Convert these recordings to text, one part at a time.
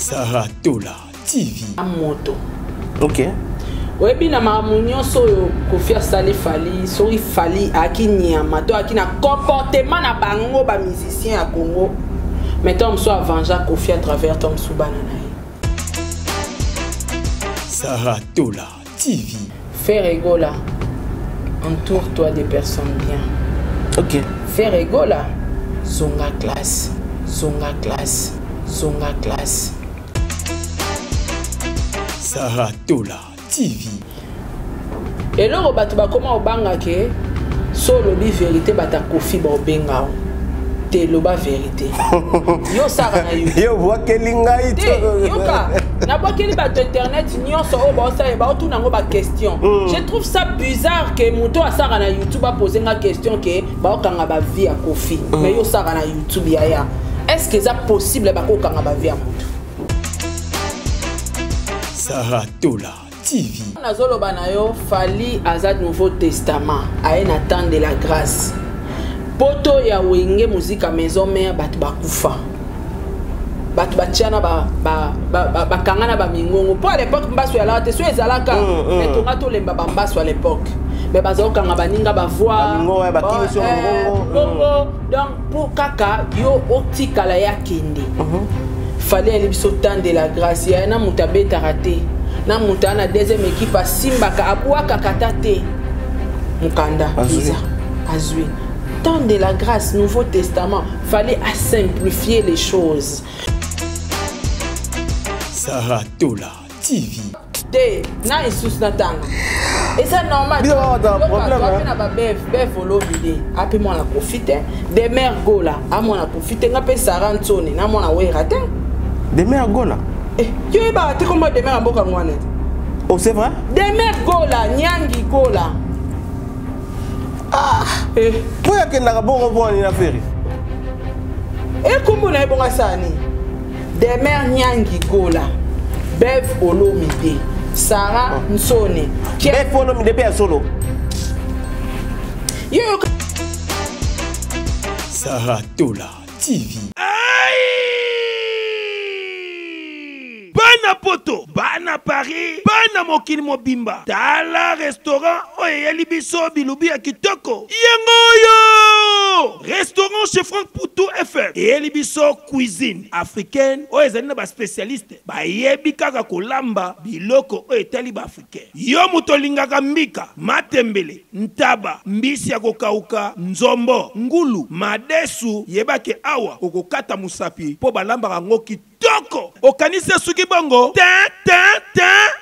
Saratola TV. Amoto. Ok. Webi na mamunyo so Koffi Asali fali, so fali aki nyama to aki na comportement na bango ba musicien à Congo. Mettons so avanja Koffi à travers Tom Soubanana. Saratola TV. Faire égola. Entoure-toi des personnes bien. Ok. Faire égola. Zonga classe. Zonga classe. Zonga classe. Saratola TV. Et là, on va comment on banga que solo bi vérité bata Koffi ba benga. Te loba vérité. Yo sara na yo. Yo voit que linga ito. Yo ka. Na ba keli ba internet nyonso o ba sa ba tout nango ba question. Je trouve ça bizarre que moto a sara na YouTube a poser une question que ba okanga ba vie à Koffi. Mais yo sara na YouTube ya. Est-ce que c'est possible ba okanga ba vie à moto? Saratola TV. Nazolo banayo fali azad Nouveau Testament aye na temps de la grâce. Poto ya wenge musique à maison mère batu bakufa. Batu batiana ba kangana ba mingongo. Pour à l'époque mbaso ya la te so ezalaka mais tonga to lemba ba mbaso à l'époque. Mais bazo kanga baninga ba voix. Ngo ba kini so ngongo. Donc pour kaka yo otikala ya kende. Fallait aller biso temps de la grâce ya na mutabe tarate. Na mutana deuxième équipe à Simbaka abua kakatate. Mukanda Azui. Temps de la grâce, Nouveau Testament, fallait simplifier les choses. Saratola TV. Na isus natanga. Et c'est normal. Bef follow vidéo. Après moi la profiter. Des mères gola, à moi la profiter. Nga pe sarantone, na moi la we raté. Des mères gola. Eh, tu es battu comme des mères mboka ngwana. Oh c'est vrai? Des mères gola, nyangi gola. Ah, eh. Pourquoi que n'a bon bon ni affaire? Et comment na bonga sani? Des mères nyangi gola. Bev Olomide. Sarah Nsone. Bev Olomide pe solo. Yo Saratola TV. Bana poto, bana Paris, bana mokili mobimba. Tala restaurant oye libiso bilubi ya kitoko. Yengoyo! Restaurant chez Franck Poutou FM. Et libiso cuisine africaine. Oye zani ba spécialiste. Ba yebi kaka kolamba biloko oye tali ba africain. Yo muto lingaka mbika, matembele, ntaba, mbisi ya kokauka, nzombo, ngulu, madesu, yebake awa, okokata musapi, po balamba rango kitoko. Okanise suki bongo.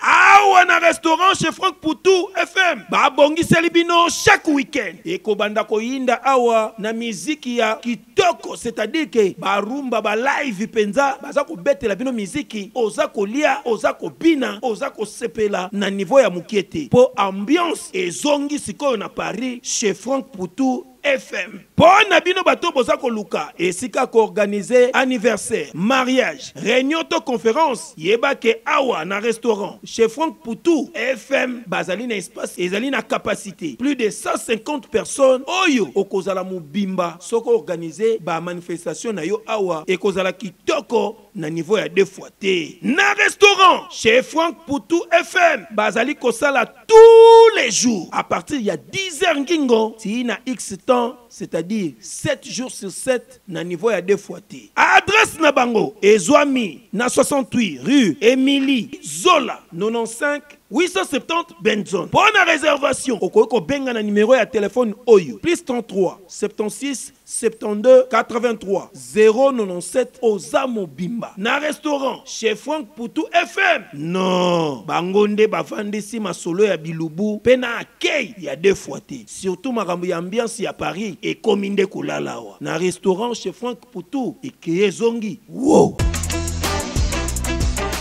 Awa na restaurant chez Franck Poutou FM. Ba bongi selibino chaque week-end. Eko banda ko yinda awa na miziki ya kitoko. C'est-à-dire que ba rumba ba live penza. Baza ko bete la bino miziki. Oza ko lia, oza ko bina, oza ko sepela na niveau ya mukiete. Po ambiance et zongi sikoyo na Paris chez Franck Poutou FM. Bon nabino bato boza ko luka esika ko organiser anniversaire, mariage, réunion to conférence, yeba ke awa na restaurant chez Franck Poutou FM bazali na espace ezali na capacité plus de 150 personnes oyo okozala mubimba soko organiser ba manifestation na yo awa ekozala kitoko na niveau ya 2 fois te. Na restaurant chez Franck Poutou FM bazali kosala tous les jours à partir ya 10h ngingo si na X temps, c'est-à-dire 7 jours sur 7 na niveau ya 2 fois te. Adresse na bango Ezwami na 68 rue Émilie Zola 95 870 Benzone. Bonne réservation. Okoko benga na numéro ya téléphone Oyo plus 33 76 72 83 097 Ozamo Bimba. Na restaurant chez Franck Poutou FM. Non, bangonde bavandisi masolo ya bilubu pena akei ya 2 fois te. Surtout makambo ya ambiance ya Paris et kominde kulalawa. Na restaurant chez Franck Poutou et Kiyezongi. Wow.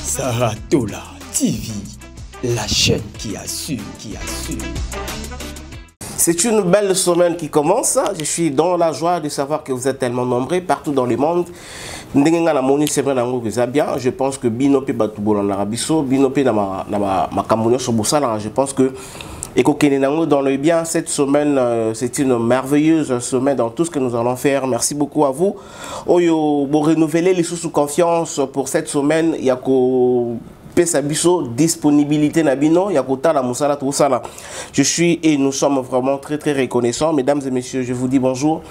Saratola TV. La chaîne qui assure, C'est une belle semaine qui commence. Je suis dans la joie de savoir que vous êtes tellement nombreux partout dans le monde. Je pense que Binope Batoubolan Larabiso, Binope na ma Cameroun sur Boussala, je pense que Et Kokenenango dans le bien, cette semaine, c'est une merveilleuse semaine dans tout ce que nous allons faire. Merci beaucoup à vous. Oyo, pour renouveler les sous confiance pour cette semaine, il y a Pesabiso, disponibilité Nabino, Yakota la Moussala, tout ça là. Je suis et nous sommes vraiment très reconnaissants. Mesdames et messieurs, je vous dis bonjour.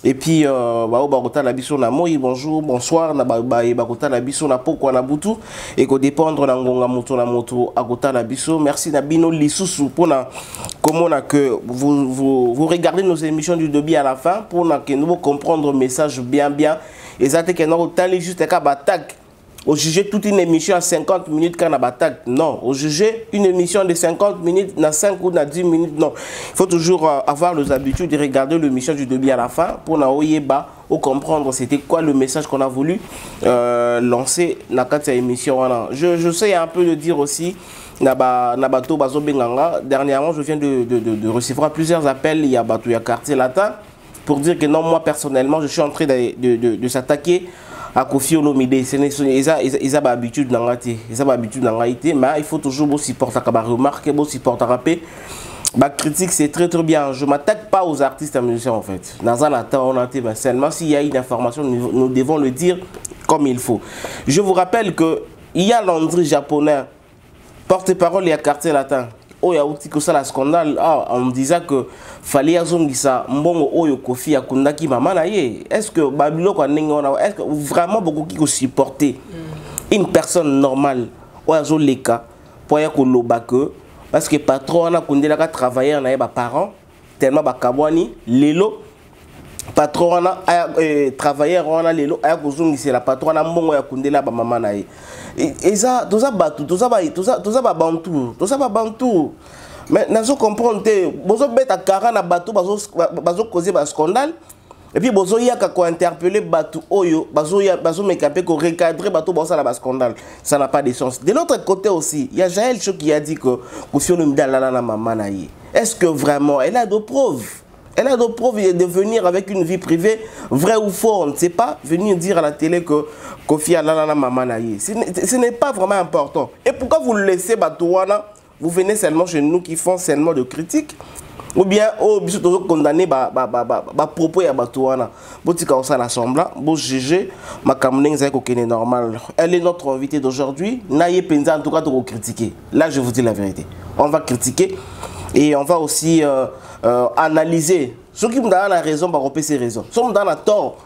Et puis, Bakota la Biso na Moï, bonjour, bonsoir, Bakota la Biso na Poko na Boutou, et qu'on dépendre na Ngonga Moto na Moto, Akota la Biso. Merci Nabino Lissousou pour comment on a que vous regardez nos émissions du début à la fin pour que nous comprendre le message bien. Et ça, c'est que nous allons juste à batak. Au juger toute une émission à 50 minutes quand on a batak. Non. Au juger une émission de 50 minutes, dans 5 ou dans 10 minutes. Non. Il faut toujours avoir les habitudes de regarder l'émission du début à la fin pour nous comprendre c'était quoi le message qu'on a voulu lancer dans cette émission. Je sais un peu le dire aussi. Dernièrement, je viens de recevoir plusieurs appels. Il y a quartier latin pour dire que non, moi personnellement, je suis en train de s'attaquer à Kofi Olomide. Ils ont l'habitude mais il faut toujours supporter remarquer, supporter rapper. Ma critique, c'est très bien. Je ne m'attaque pas aux artistes et musiciens en fait. Mais seulement s'il y a une information, nous devons le dire comme il faut. Je vous rappelle que il y a l'André japonais, porte-parole et à quartier latin. Oh, il y a aussi que ça la scandale. On me disait que fallait azongisa mbongo oyo Kofi akundaki mama na ye. Est-ce que Babylone est-ce que vraiment beaucoup qui supporter une personne normale ou azo leka pour ya ko lobake parce que patron na kundela ka travailler na ba parents tellement ba kabwani lelo patron na travailleur na lelo aya kozongisa la patron na mbongo ya kundela ba mama na ye. Et ça, tout ça, bantou. Mais nous comprenons que vous avez un carré na bateau, vous causé un scandale. Et puis vous avez interpellé bateau, vous avez recadré bateau, vous avez un scandale. Ça n'a pas de sens. De l'autre côté aussi, il y a Jaël qui a dit que Kofi Olomide la maman naïe. Est-ce que vraiment elle a de preuves? Elle a d'autres preuves de venir avec une vie privée, vrai ou faux, on ne sait pas, venir dire à la télé que Kofi a la maman naïe. Ce n'est pas vraiment important. Et pourquoi vous le laissez Batouana? Vous venez seulement chez nous qui font seulement de critiques? Ou bien, vous condamnez propos à Batouana. Vous dites qu'on s'en assemble, vous jugez, ma camarade est normal. Elle est notre invitée d'aujourd'hui. Naïe Penza, en tout cas, de critiquer. Là, je vous dis la vérité. On va critiquer et on va aussi analyser. Ceux qui me donnent la raison, bah repérer ses raisons. Ceux qui me donnent la tort,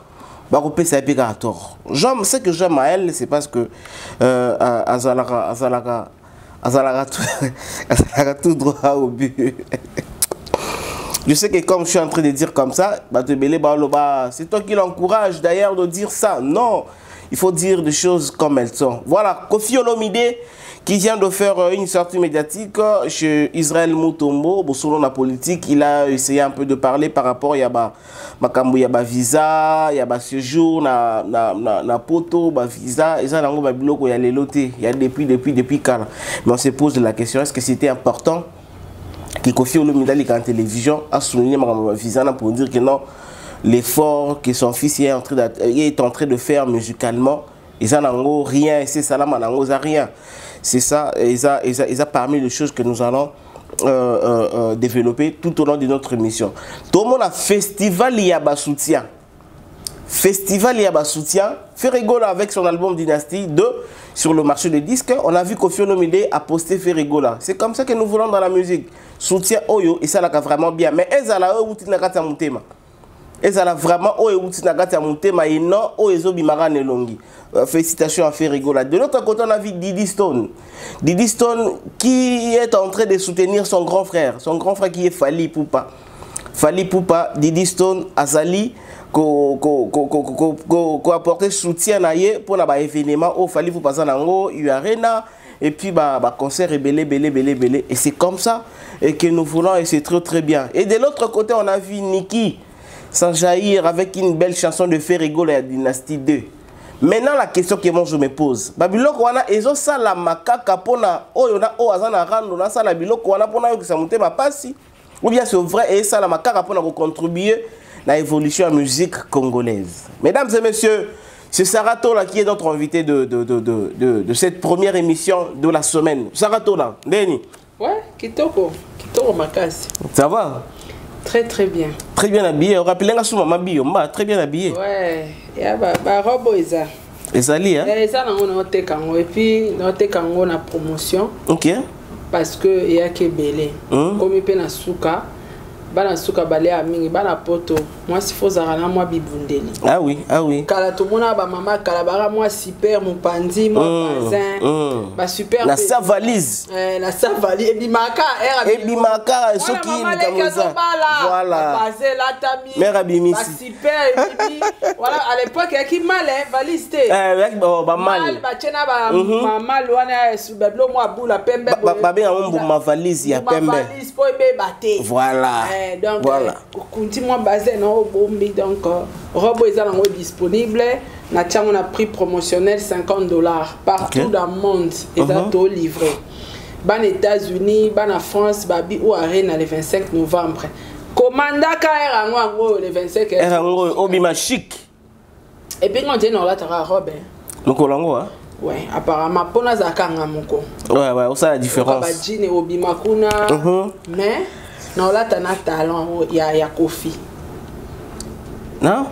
bah repérer ses péchés à tort. Ce que j'aime à elle, c'est parce que Azalaga tout droit au but. Je sais que comme je suis en train de dire comme ça, c'est toi qui l'encourage d'ailleurs de dire ça. Non, il faut dire des choses comme elles sont. Voilà, Kofi Olomide qui vient de faire une sortie médiatique chez Israël Mutombo. Selon la politique, il a essayé un peu de parler par rapport à yaba visa, yaba séjour, na poto, visa, et ça dans le bloc où il y a les lotés, il y a depuis quand. Mais on se pose la question, est-ce que c'était important que Kofi Olomide en télévision a souligné ma visa pour dire que non, l'effort que son fils est en train de faire musicalement, ils n'ont rien, et c'est ça là, rien. C'est ça, ils ont parmi les choses que nous allons développer tout au long de notre émission. Tout le monde a festival Yaba Soutien. Festival Yaba Soutien. Fait rigoler avec son album Dynastie 2 sur le marché des disques. On a vu Kofi Olomide a posté Fait rigoler. C'est comme ça que nous voulons dans la musique. Soutien Oyo, et ça là vraiment bien. Mais elles ont la outil na kata mutema. Elles ont vraiment Oyo outil na kata mutema et non Oyo bimara nelongi. Félicitations à Fait rigoler. De l'autre côté, on a vu Didi Stone. Didi Stone qui est en train de soutenir son grand frère qui est Fally Poupa. Fally Poupa, Didi Stone, Azali, qui a apporté soutien pour l'événement au Fally Poupa Zanango, Arena, et puis concert et belé. Et c'est comme ça que nous voulons, et c'est très bien. Et de l'autre côté, on a vu Niki sans jaillir avec une belle chanson de Fait rigoler à Dynastie 2. Maintenant, la question que moi je me pose, Babylok wana ezo sala makaka pona oyo na o azana rando na sala biloko wana pona yo kisamute ma pasi ou bien c'est vrai et sala makaka pona ko contribuer à l'évolution de la musique congolaise. Mesdames et messieurs, c'est Saratola qui est notre invité de cette première émission de la semaine. Saratola, Deni. Ouais, kitoko makasi. Ça va? Très très bien. Très bien habillé. On rappelle nga sous maman biomba, très bien habillé. Ouais, ya ba robo eza. Ezali hein? Eza nango na te kango et puis na te kango na promotion. OK. Parce que ya ke belé. Comme pe na suka. Bana suka balé a mingi bana poto. Moi si faut zara moi bibundeli. Ah oui, ah oui. Kala to mona ba mama kala bara moi super mon pandi mon bazin. Ba super la sa valise. La sa valise et bimaka ebimaka soki comme ça. Voilà. Basé la tami. Mère abimisi. Ba super et voilà à l'époque il y a qui mal valise té. Ba mal. Ba tena ba mama loana subeblo moi boula pembe. Ba bien on ma valise ya pembe. Ma valise po be baté. Voilà. Donc voilà. Continue basé non bombi donc robo est disponible na tiang on a prix promotionnel $50 partout dans le monde et tout livré ban États-Unis ban en France babi ou arena le 25 novembre commanda ka erango le 25 erango obima chic et puis on dit non là tara robe moko lango hein. Ouais, apparemment pona zakanga moko ouais ça la différence ba jean obima kuna mais non là t'as un talent il y a Kofi. Non?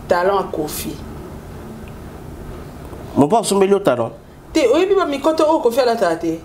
Talent à Kofi. Mon père sommet le talent. T'es oui mais mikoto au Kofi à la tête.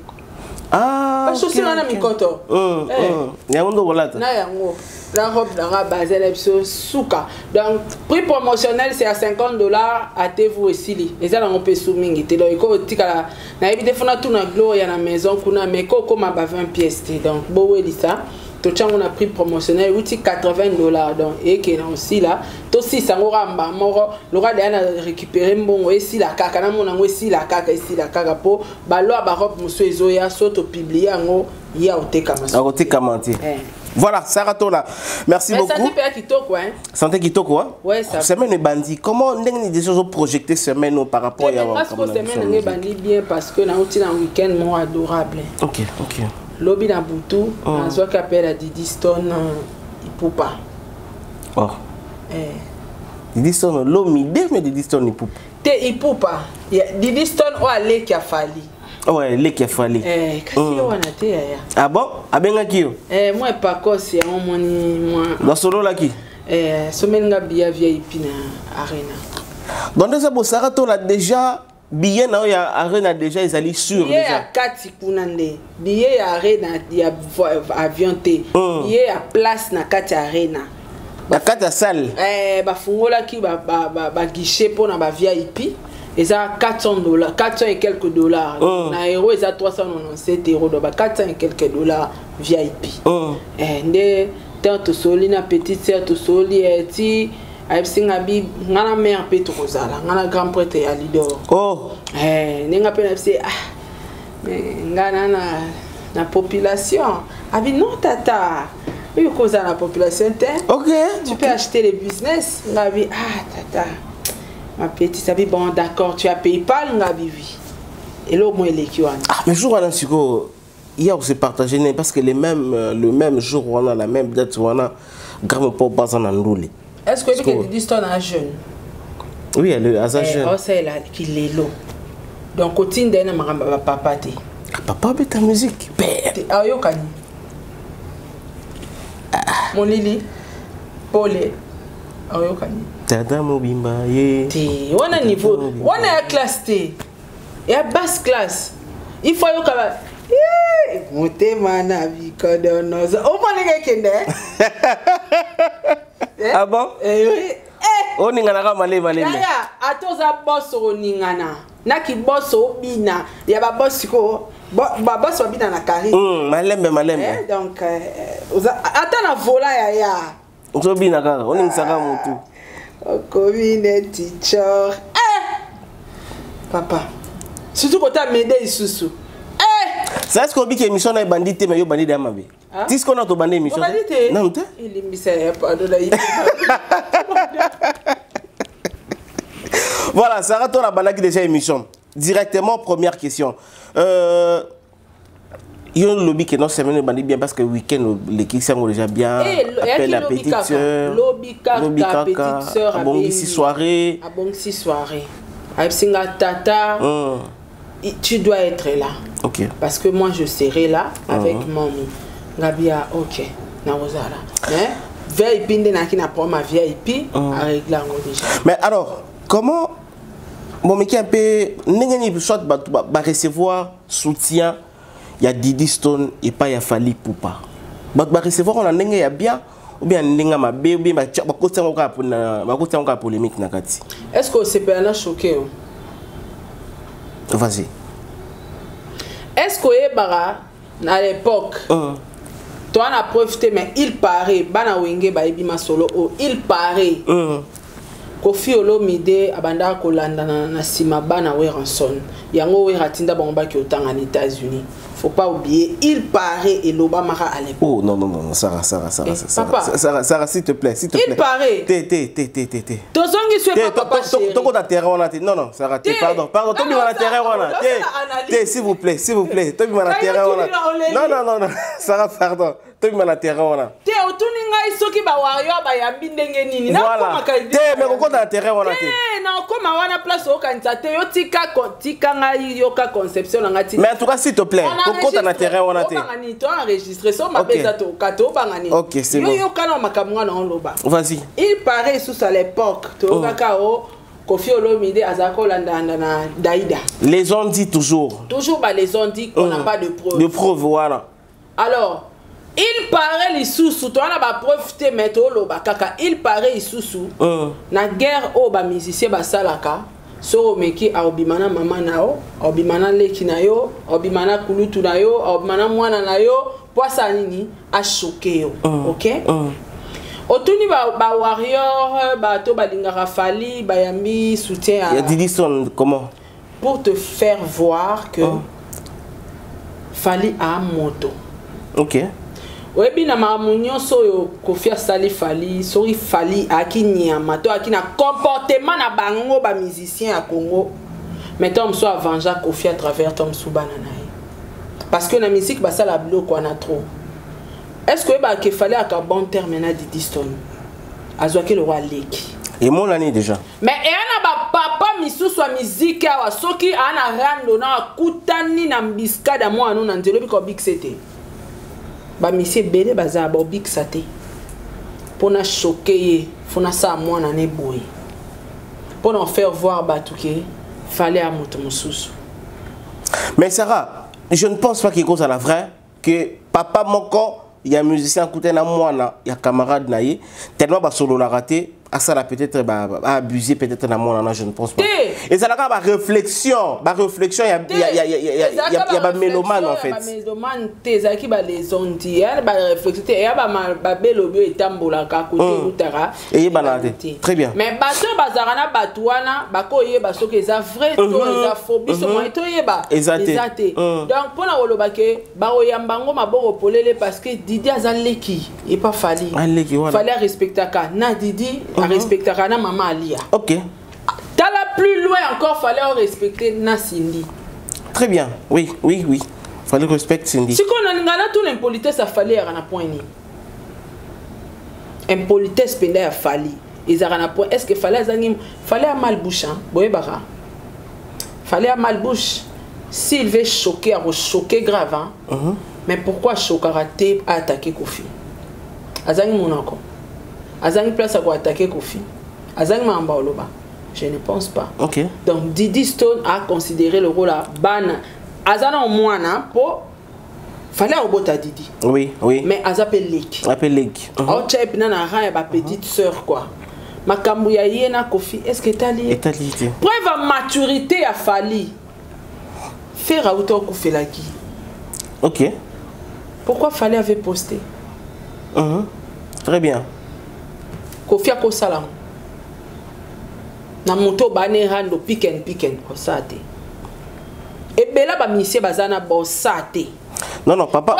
Ah. Parce que c'est là mikoto. Il y a un autre là. Na yango. La robe dans basé l'epso souka. Donc prix promotionnel c'est à $50 à vous aussi. Et ça on peut soumingi te donc ko tikala na ebite fona tout na gloire na maison kuna mais ko comme ba 20 pièces donc bo weli ça. On a pris promotionnel $80 donc et qui est aussi là to si sangora mbamoro lora de récupérer mbongo et si la kaka na mona ngo si la kaka ici la kaka po balo ba robe monsieur ezoya soto publier ngo ya oteka manti voilà Sarah là merci beaucoup santé père kitoko hein santé kitoko hein ouais ça semaine bandi comment ndenge des choses projeter semaine par rapport à parce que semaine ngi bandi bien parce que na outil na week-end mo adorable OK Lobby na butu nazo kapela à Didi Stone ipupa. Oh. Didi Stone lomi mais Didi Stone ipupa. Te ipupa. Didi Stone o ale qui a fallu. Ouais, le qui a fallu. Kasi wana te ya. Ah bon? Abenga kio? Moi pas kosi ya moni moi. Dans solo la qui? Somenga bia VIP na arena. Donc ça bo Sarato là déjà billet na ya arena déjà ils allaient sur déjà. Billet à 4 kunande. Billet ya arena ya avion te. Billet à place na 4 arena. Ba 4 salle. Ba fungola ki ba guichet pour na ba VIP. Et ça $400, 400 et quelques dollars. Na euro et ça 397 €, donc 400 et quelques dollars VIP. Ndé tant soli na petite sœur to soli ti aipsinga bi ngana mère petrozala ngana grand prêtre ya Lidor. Nenga pe na pse mais ngana na population. Abi non tata. Oui cause la population te. Tu peux acheter les business. Ngabi tata. Ma petite, ça dit bon d'accord, tu as PayPal, oui. Et là au moins les qui mais jour on a hier on s'est partagé parce que le même jour on a la même date on a grand pas pas en andouli. Est-ce que tu dis ton jeune? Oui, elle est à jeune. Oh c'est là qu'il est là. Donc continue d'aller ma papa té. Papa met ta musique. Ah yo kani. Mon Lili. Polé. Ah yo kani. Tata Mobimba, ye. On a niveau, on a classe T. Et à basse classe. Il faut que monter mana vie quand on ose. Au moins les gars Ah bon? Oui. On n'ingana pas malé. Yaya, à tous à boss on n'ingana. Naki boss au bina. Y a ba boss ko. Boss au bina na carré. Malembe. Donc, attends la vola yaya. On se bina kaka. On n'ingana mutu. Commune teacher. Papa. Surtout quand tu as m'aidé ici. Ça est-ce qu'on dit que l'émission est bandite mais yo bandite amabe. Qu'est-ce qu'on a to bandite émission? Non tu? Il est misère pas de la idée. Voilà, ça rate la balade déjà émission. Directement première question. Il y a un lobby qui est non semaine bandit bien parce que week-end les qui sont déjà bien. Appelle la petite sœur. Lobby kaka petite sœur. Bon ici soirée. Bon ici soirée. Avec singa tata. tu dois être là. Ok. Parce que moi, je serai là avec Mommy. Gabia, ok. Naozala. Mais, VIP, n'a pas ma VIP, à régler déjà. Mais alors, comment. Bon, mais qui un peu. N'est-ce soit recevoir soutien. Il y a Didi Stone et pas il y a Fally Poupa. Va recevoir on a n'engue ya bien ou bien n'engue ma bé ou bien ma côté encore polémique nakati. Est-ce que c'est pas choqué? Vas-y. Est-ce que bara à l'époque toi on a profité mais il paraît bana wenge ba ibima solo il paraît Koffi Olomide abanda ko landa na sima bana Weranson yango we ratinda bango ba ki otanga en États-Unis. Faut pas oublier, il paraît et l'Obama à l'époque. Oh non, Sarah, s'il te plaît, Il paraît. Tozongi soit papa chéri. Non, Sarah, pardon, toi mi na terrain wana. S'il vous plaît, toi mi na terrain wana. Non, Sarah, pardon. Toi mi na terrain wana. Te otuni ngai soki ba wario ba yambi ndenge nini. Na koma ka. Mais ko na terrain wana te. Na koma wana place o kanisa te yo tika ngai yo ka conception ngati. Mais en tout cas s'il te plaît. Kokota na terrain wana te. Bangani to enregistrer so mapeza to kato bangani. OK, c'est bon. Yo kana makamwa na loba. Vas-y. Il paraît sous à l'époque to kakao Koffi Olomide azako landa na Daïda. Les ont dit toujours. Toujours les ont dit qu'on n'a pas de preuves. De preuves voilà. Alors, il paraît les sous-sous toi on a profité mettre loba kaka il paraît les sous-sous. Na guerre o ba musicien ba salaka. So meki aobimana mama nao, aobimana leki na yo, aobimana kulutu na yo, aobimana mwana na yo, poisa nini a choqué yo. OK? Otuni ba warrior ba to balingaka Fally ba yambi soutien à. Il y a Didi Stone comment? Pour te faire voir que Fally a moto. OK. Webi na mamunyo so yo Koffi asali Fally, sori Fally akinyama to akina comportement na bango ba musicien à Congo. Mais tom so avanja Koffi à travers tom sou banana. Parce que la musique ba ça la bloc on a trop. Est-ce que ba que Fally a bon terme na Didi Stone? Azwaki le roi leki. Et mon année déjà. Mais et ana ba papa misu so musique a soki ana rando na kutani na mbiskada mo anu na nzelo biko big c'était. Ba monsieur belé baza ba big saté. Pour choquer, pour ça moi na ne boy. Pour en faire voir batuke, fallait à motomususu. Mais Sarah, je ne pense pas qu'il cause à la vraie que papa moko il y a un musicien côté na moi na il y a camarade naïe tellement ba solo la raté à ça là peut-être abuser peut-être na moi na je ne pense pas. Et ça là ba réflexion, il y a ba mélomane en fait. Ba mélomane teza ki ba les ont dit, ba réflexion et ba belobio etambola ka côté utara. Et ba très bien. Mais bato bazarana batwana bako yeba soki eza vrai to eza phobie so moi to yeba. Exacté. Donc pour na woloba ke ba oyambango maboko polele parce que Didi azaleki et pas Fally. Fallait respecter ka na Didi respecter na maman Alia. OK. Tala plus loin encore fallait respecter na Cindy. Très bien. Oui. Fallait respecter Cindy. Si qu'on a ngana tout l'impolitesse a Fally à na point ni. Impolitesse pendant a Fally. Ils a na point est-ce que fallait à malbouche hein? Boye bara. Fallait à malbouche. S'il veut choquer, à choquer grave hein. Mais pourquoi Chokarate a attaqué Koffi? Azangi Monaco. Azangi place à quoi attaquer Koffi? Azangi Mamba Oloba. Je ne pense pas. OK. Donc Didi Stone a considéré le rôle à Ban. Azana au moins pour fallait au bota Didi. Oui. Mais Azapel Lake. Appel Lake. Au chep nana ra ba petite sœur quoi. Makambu ya yena Koffi. Est-ce que t'as lié? Preuve à maturité à Fally. Faire auto Koffi Laki. OK. Pourquoi Fally avait posté? Très bien. Koffi a salam. Na moto bane rando piken osate. Et bela ba misie bazana bosate. Non, papa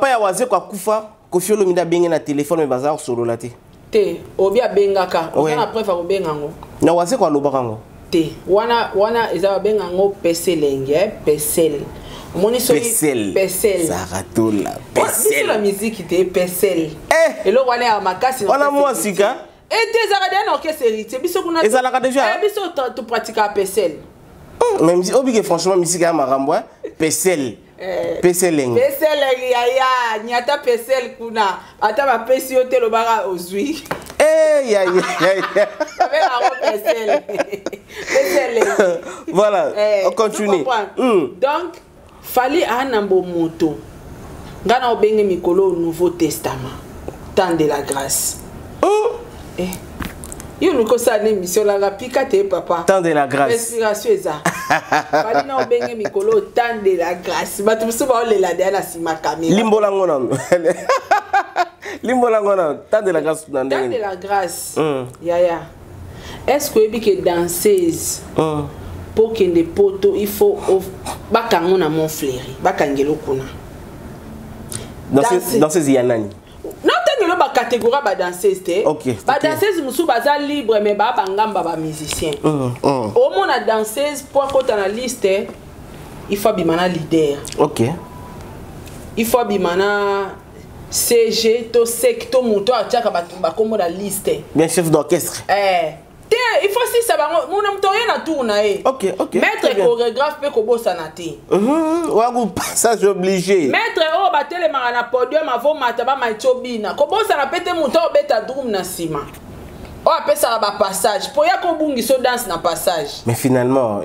ya waze kwa kufa, Koffi Olomide benga na téléphone mais bazar solo la te. Te, obia bengaka, on a préféré bengango. Na waze kwa lobakango. Te, wana eza bengango peselenge, pesel. Moni so pesel. Zaratola, pesel. C'est la musique te pesel. Et le wana a makasi na. Wana moi sika. Et tes arades en orchestre héritier, biso kuna. Et ça la déjà. Biso tu pratiques à pesel. Même si obi que franchement musique à marambo pesel. Pesel. Pesel ya nyata pesel kuna ata ba pesiote lo bara ozui. Ya. Avec la pesel. Pesel. Voilà, on continue. Donc fallait un bon moto. Ngana obenge mikolo au Nouveau Testament. Temps de la grâce. Yo nous kosa une émission la rapika te papa. Temps de la grâce. Inspiration ça. Fallait na obenge mikolo temps de la grâce. Ba tu soba ole la dana sima caméra. Limbo la ngona. Limbo la ngona. Temps de la grâce Temps de la grâce. Ya. Est-ce que bi que danseuse pour que des poteaux il faut bakango na mon fléri, bakangelo kuna. Danseuse yanani. Non tengelo ba catégorie ba danseuse te. Ba danseuse musu baza libre mais ba bangamba ba musicien. Au moins la danseuse pour qu'on na liste il faut bimana leader. Il faut bimana CG to secto moto a tchaka ba kombo la liste. Bien chef d'orchestre. Il faut si ça va mon amtorien na tourna maître chorégraphe pe ko bosana te. Wa passage obligé. Maître o ba tele na podium avant mata ba machobina. Ko bosana pete moto beta drum na sima. O apesa ba passage pour ya ko bungi so danse na passage. Mais finalement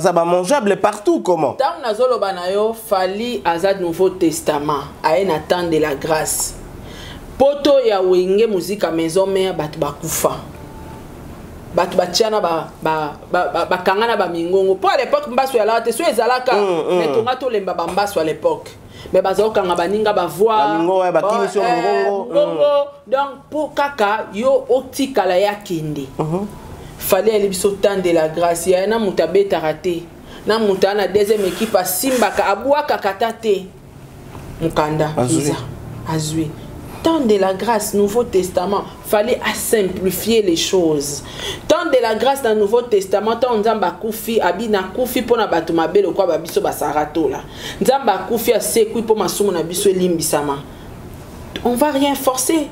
ça va mangeable partout comment? Tant na zolo banayo fali azad Nouveau Testament a un temps de la grâce. Poto ya wenge musique à maison mère batu bakufa. Batu batiana ba kangana ba mingongo. Pour à l'époque mbaso ya la te so ezalaka mais tonga to lemba ba mbaso à l'époque. Mais bazo kanga baninga ba voix. Mingo ba kini sur mongongo. Donc pour kaka yo otikala ya kende. Fallait aller biso temps de la grâce ya na mutabeta raté. Na mutana deuxième équipe a simba ka abua kakata te. Mukanda azui. Temps de la grâce, Nouveau Testament, fallait simplifier les choses. Temps de la grâce dans le Nouveau Testament, tant nzamba kufi abina kufi pona batu mabelo kwa babiso basarato la. Nzamba kufi a sekui po masumu na biso limbisama. On va rien forcer.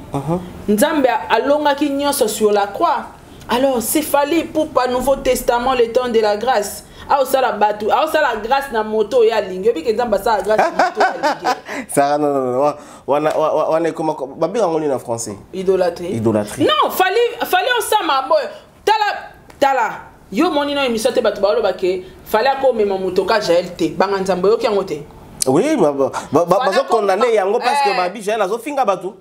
Nzamba alonga ki nyonso sur la croix. Alors, c'est fallait pour pas Nouveau Testament le temps de la grâce. Ah ça la batu, ah ça la grâce na moto ya lingue, puis que nzamba ça la grâce na moto ya lingue. Ça non. On est comme babi ngoni en français. Idolâtrie. Non, fallait ensemble boy. Tala. Yo moni no émission te batu ba lo ba ke fallait ko mema moto ka Jaël te. Banga nzamba yo ki ngote. Oui, bazo condamner yango parce que babi Jaël azo finga batu.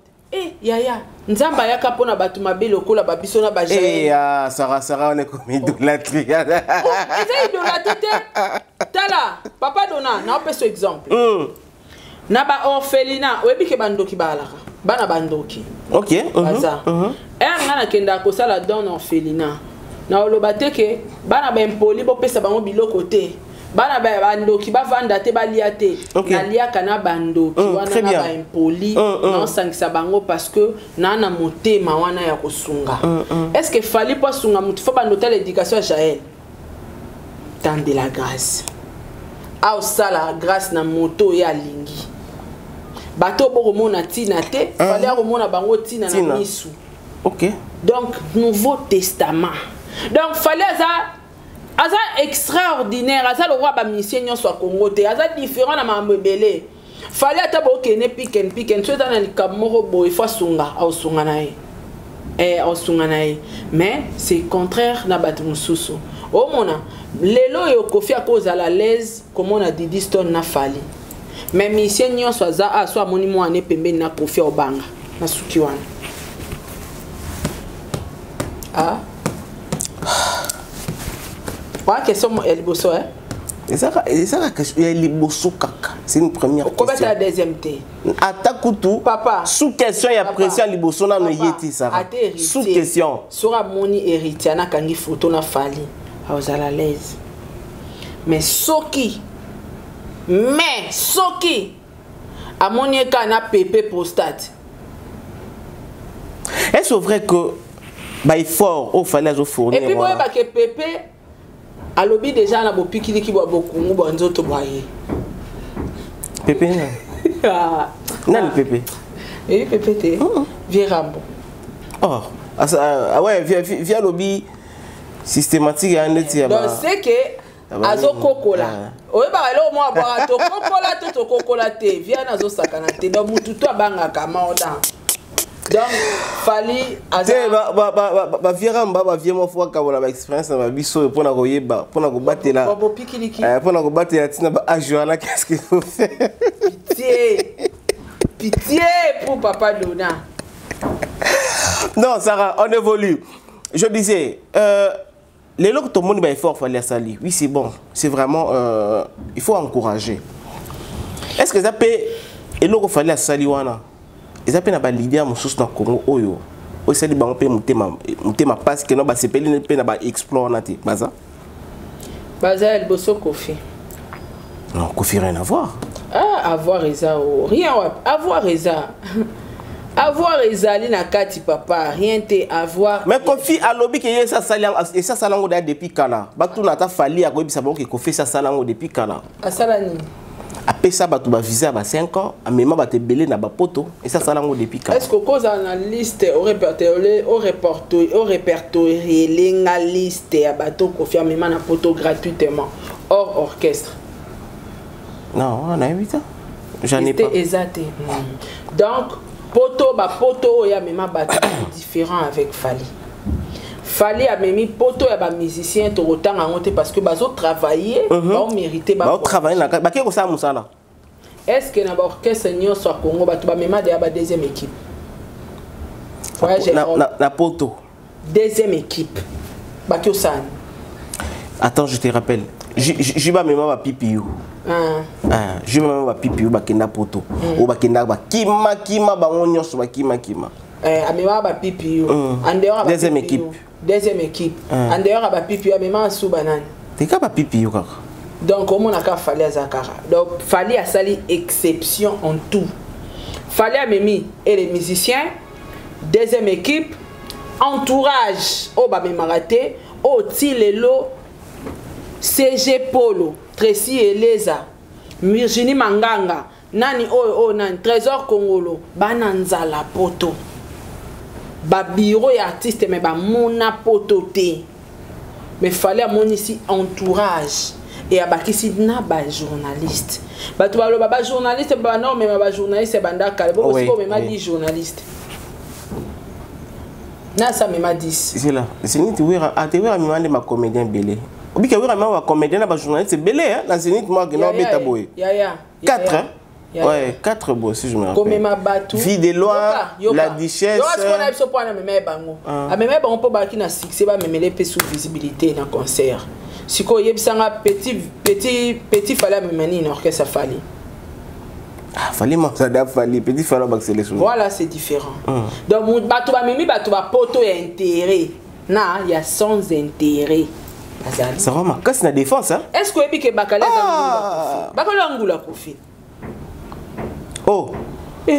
Yaya, nzamba yaka pona batu mabelo kola babiso na ba Jaël. Sarah on est comme idolâtrie. C'est idolâtrie. Tala, papa dona, na opeso exemple. Na ba orphelinat, oyebi ke bandoki balaka. Bana bandoki. Baza. Ngana kenda ko sala don orphelinat. Na olobate ke bana ba impoli bo pesa bango biloko te. Bana ba bandoki ba vanda te ba liate. Na liaka na bandoki wana na ba impoli na sangisa bango parce que na motema wana ya kosunga. Est-ce que fallait pas sunga mutu fa bandotel éducation à Jaël? Temps de la grâce. A osala grâce na moto ya lingi. Bato bo remona tina te, fallait remona bango tina na misu. Donc Nouveau Testament. Donc fallait aza extraordinaire, aza le roi ba misien nyonso Congo te, aza différent na mambele. Fallait atabo kene piken so dans le kamoro boy fa sunga au sunga nae. Au sunga nae. Mais c'est contraire na batu mususu. O mona lelo yo kofi a cause à la l'aise comme on a dit Diston na fali. Mais misien nyonso aza so amoni mo ane pembe na kofi obanga na suki wana. Quoi question el bosso hein? Et ça la question il bosso kaka. C'est une première question. Comment la deuxième té? Atakutu papa. Sous question il y a pression li bosso na no yeti ça. Sous question. Sera moni héritier na kangi photo na fali. A aux à l'aise. Mais soki a moni ka na pépé prostate. Est-ce vrai que bah fort au fallait zo fournir? Et puis moi ba que pépé a lobby déjà na bopikili ki bo beaucoup bo nzoto boye. Pépé non pépé. Et pépé té vieux Rambo. Ouais via lobby systématique à net. Donc c'est que azo kokola oyeba lelo mo abwa to kokola to kokola te via nazo sakana te donc mutu to abanga kama oda donc fali aza ba viera mbaba vie mo fois ka wala ba expérience na biso pona koyeba pona ko batela bobo pikiliki pona ko batela tina ba ajoana qu'est-ce qu'il faut faire pitié pour papa Dona. Non Sarah, on évolue. Je disais les lots que tout le monde est fort fallait salir. Oui, c'est bon. C'est vraiment il faut encourager. Est-ce que ça peut et lots fallait salir wana? Ils appellent na leader mususu na Congo oyo. O sali ba pe mutema passe que no ba sepeli ne pe na ba explore na te. Baza? Baza el bosso Kofi. Non, Kofi rien à voir. Ah, avoir Eza, rien, avoir Eza. Avoir Ezali na kati papa, rien te avoir. Mais Kofi a lobby que ça salango depuis kana. Batu na ta fali a koyebisa bango que Kofi ça salango depuis kana. Asalani. Après ça batu ba visa ba 5 ans, a même ba te belé na ba poto et ça salango depuis kana. Est-ce que cause na liste au répertorié lenga liste ya bato Kofi même na poto gratuitement hors orchestre? Non, on a 8 ans. J'en ai pas. Exact. Donc, poto ya mema batu différent avec Fali. Fali a même poto ya ba musicien to autant en honte parce que bazo travailler, ba mériter ba travailler na ba keko sa musala. Est-ce que na ba orchestre nyonso a Congo batu ba mema de ba deuxième équipe? Na poto. Deuxième équipe. Ba kyo san. Attends, je te rappelle. Je vais même pas pipi. Je vais même pas pipi ou bakenda poto. Ou bakenda ba kima bango nyonso ba kima. Amema ba pipi. En dehors ba deuxième équipe. Deuxième équipe. En dehors ba pipi amema sou banane. T'es ka ba pipi kaka. Donc comment on a ka Fali Azakara. Donc Fali a sali exception en tout. Fali a memi et les musiciens, deuxième équipe, entourage au ba memaraté, au tilelo CG Polo, Tracy Eleza, Virginie Manganga, Nani Nani, Trésor Congolo, Bananzala Poto. Ba bureau et artiste mais ba mona poto te. Mais fallait à mon ici entourage et à bakisi na ba journaliste. Ba tu ba journaliste ba non mais ba journaliste banda kalbo aussi ko même dit journaliste. Na ça même 10. C'est là. C'est ni tu vois à te voir même ma comédien belé. Obi ka wira ma comédien na ba journaliste belé hein na Zénith moi que no beta boy. 4 hein. Ouais, 4 beaux si je me rappelle. Comme ma batu. Vie de loin, la duchesse. Yo est-ce qu'on a besoin pour na même bango. A même bango po ba ki na succès ba memele pe sous visibilité dans concert. Siko yebisanga petit fallait memeni na orchestre Fali. Ah, Fali moi ça d'a Fali, petit fallait ba sélection. Voilà, c'est différent. Donc batu ba memi batu ba poto ya intérêt. Na, il y a sans intérêt. Ça va ma casse na défense hein. Est-ce que ebi ke bakala ngula Kofi? Bakala ngula Kofi. Oh.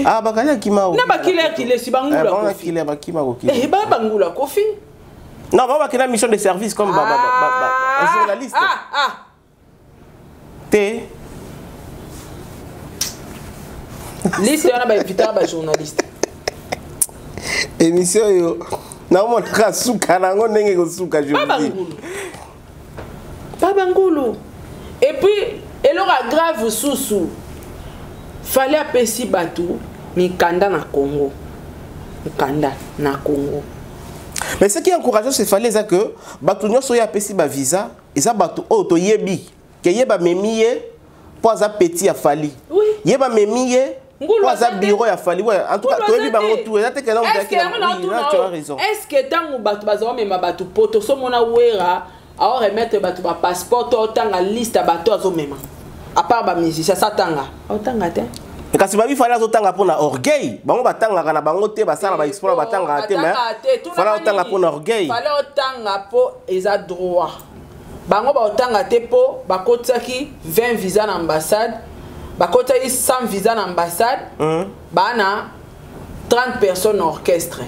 Ah bakala kima. Na bakila kile si bangula Kofi. Ba kile ba kima ko kile. Ba bangula Kofi. Non, ba bakila mission de service comme un journaliste. T. Liste on a ba invité ba journaliste. Émission yo. Na mo na suka na ngo ndenge ko suka je vous dis. Babangulu. Et puis, elle aura grave sous-sous. Fallait apesi batou, mikanda na Congo. Mikanda na Congo. Mais ce qui est encourageant, c'est fallait ça que batou nyo soya apesi ba visa, et ça batou auto yebi, que yeba memiye pour ça petit a Fali. Oui. Yeba memiye pour ça bureau a Fali. Ouais, en tout cas, toi yebi bango tout, ça te que là tu as raison. Est-ce que tant batou bazo même batou poto so mona wera alors remettre bato ba passeport autant la liste bato azo même à part ba musicien ça tanga autant te et kasi ba bi fala zo tanga pona orgueil bango batanga kana bango te basala ba explore batanga te mais fala tanga pona orgueil fala tanga po eza droit bango ba tanga te po bakotaki 20 visa na ambassade bakotaki 100 visa na ambassade bana 30 personnes orchestre.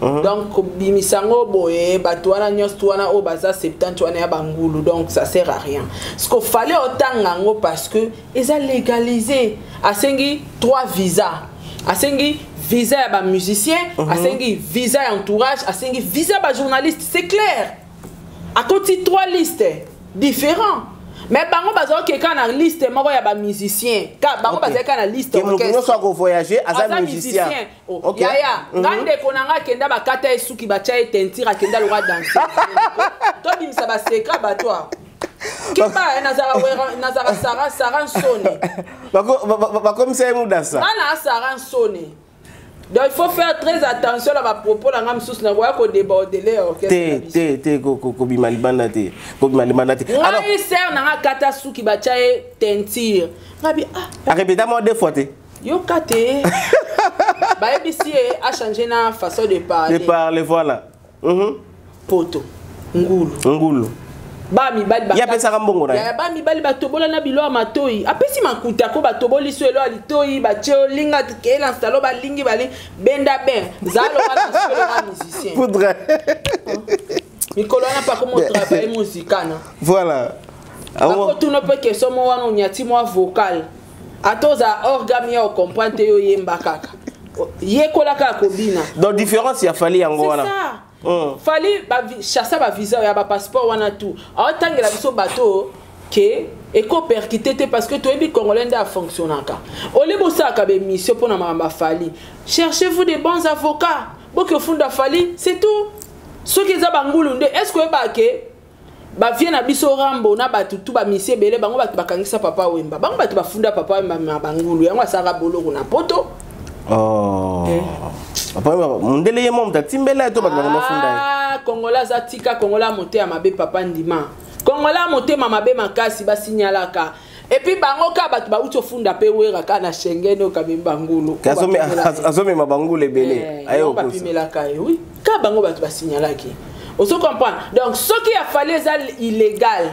Donc bimisango boye batwana nyostwana o baza 70 wana ya bangulu donc ça sert à rien. Ce qu'il fallait autant ngango parce que ils a légalisé asengi 3 visas. Asengi visa ya ba musicien, asengi visa ya entourage, asengi visa ba journaliste, c'est clair. À côté 3 listes différents. Mais bango bazo quelqu'un na liste moko ya ba musicien. Ka bango bazo quelqu'un na liste orchestre. Que nous soit voyager à musicien. Yaya, ngande konanga kenda ba kata esuki ba cha etentira kenda lo danser. To bimisa ba secret ba toi. Kiba nazara Saran Sone. Ba comme ça mu dansa. Ana Saran Sone. Donc il faut faire très attention à ma propos la ngam sous na voya ko déborder orchestre. Te ko bimalibanda te. Ko bimalibanda te. Alors il sert na kata suki ba cha etentira. Ngabi répétez moi deux fois te. Yo kate. Ba ebisi a changé na façon de parler. De parler voilà. Poto. Ngulu. Ba mi bali ba. Ya pesa kambongo na. Ya ba mi bali ba tobola na bilo matoi. Apesi makuta ko ba toboli so elo alitoi ba cheo linga ke la stalo ba lingi bali benda ben. Zalo ba na musicien. Poudre. Mikolo na pas comment travailler musicana. Voilà. Ako tu no pe ke somo wana nyati mo vocal. Atoza orgami o comprendre yo yemba kaka. Yekola ka kobina. Donc différence ya fali yango wana. C'est ça. Fali chasser ba visa ya ba passeport wana tout. Autant biso bateau que eko perkité parce que toi bi congolais nda fonctionnaka. Oli bosaka be mission pour na mamba fali. Cherchez-vous des bons avocats. Boko funda fali, c'est tout. Ceux qui za bangulu nde est-ce que ba ke ba vient na biso rambo na batu tout ba mission belé bango batu bakangisa papa wemba. Bango batu bafunda papa wemba na bangulu yango asara boloko na poto. Oh. Après mondele yemo mtatimbela to batu bafunda. Ah, Kongola zatika Kongola monté à mabe papa ndima. Kongola monté mabe makasi ba signalaka. Et puis bango ka batu ba uto funda pe wera ka na Schengen o ka bangulu. Azome mabangulu belé. Ayo ba pimelaka oui. Ka bango batu ba signalaki. On se comprend. Donc ce qui a fallu c'est illégal.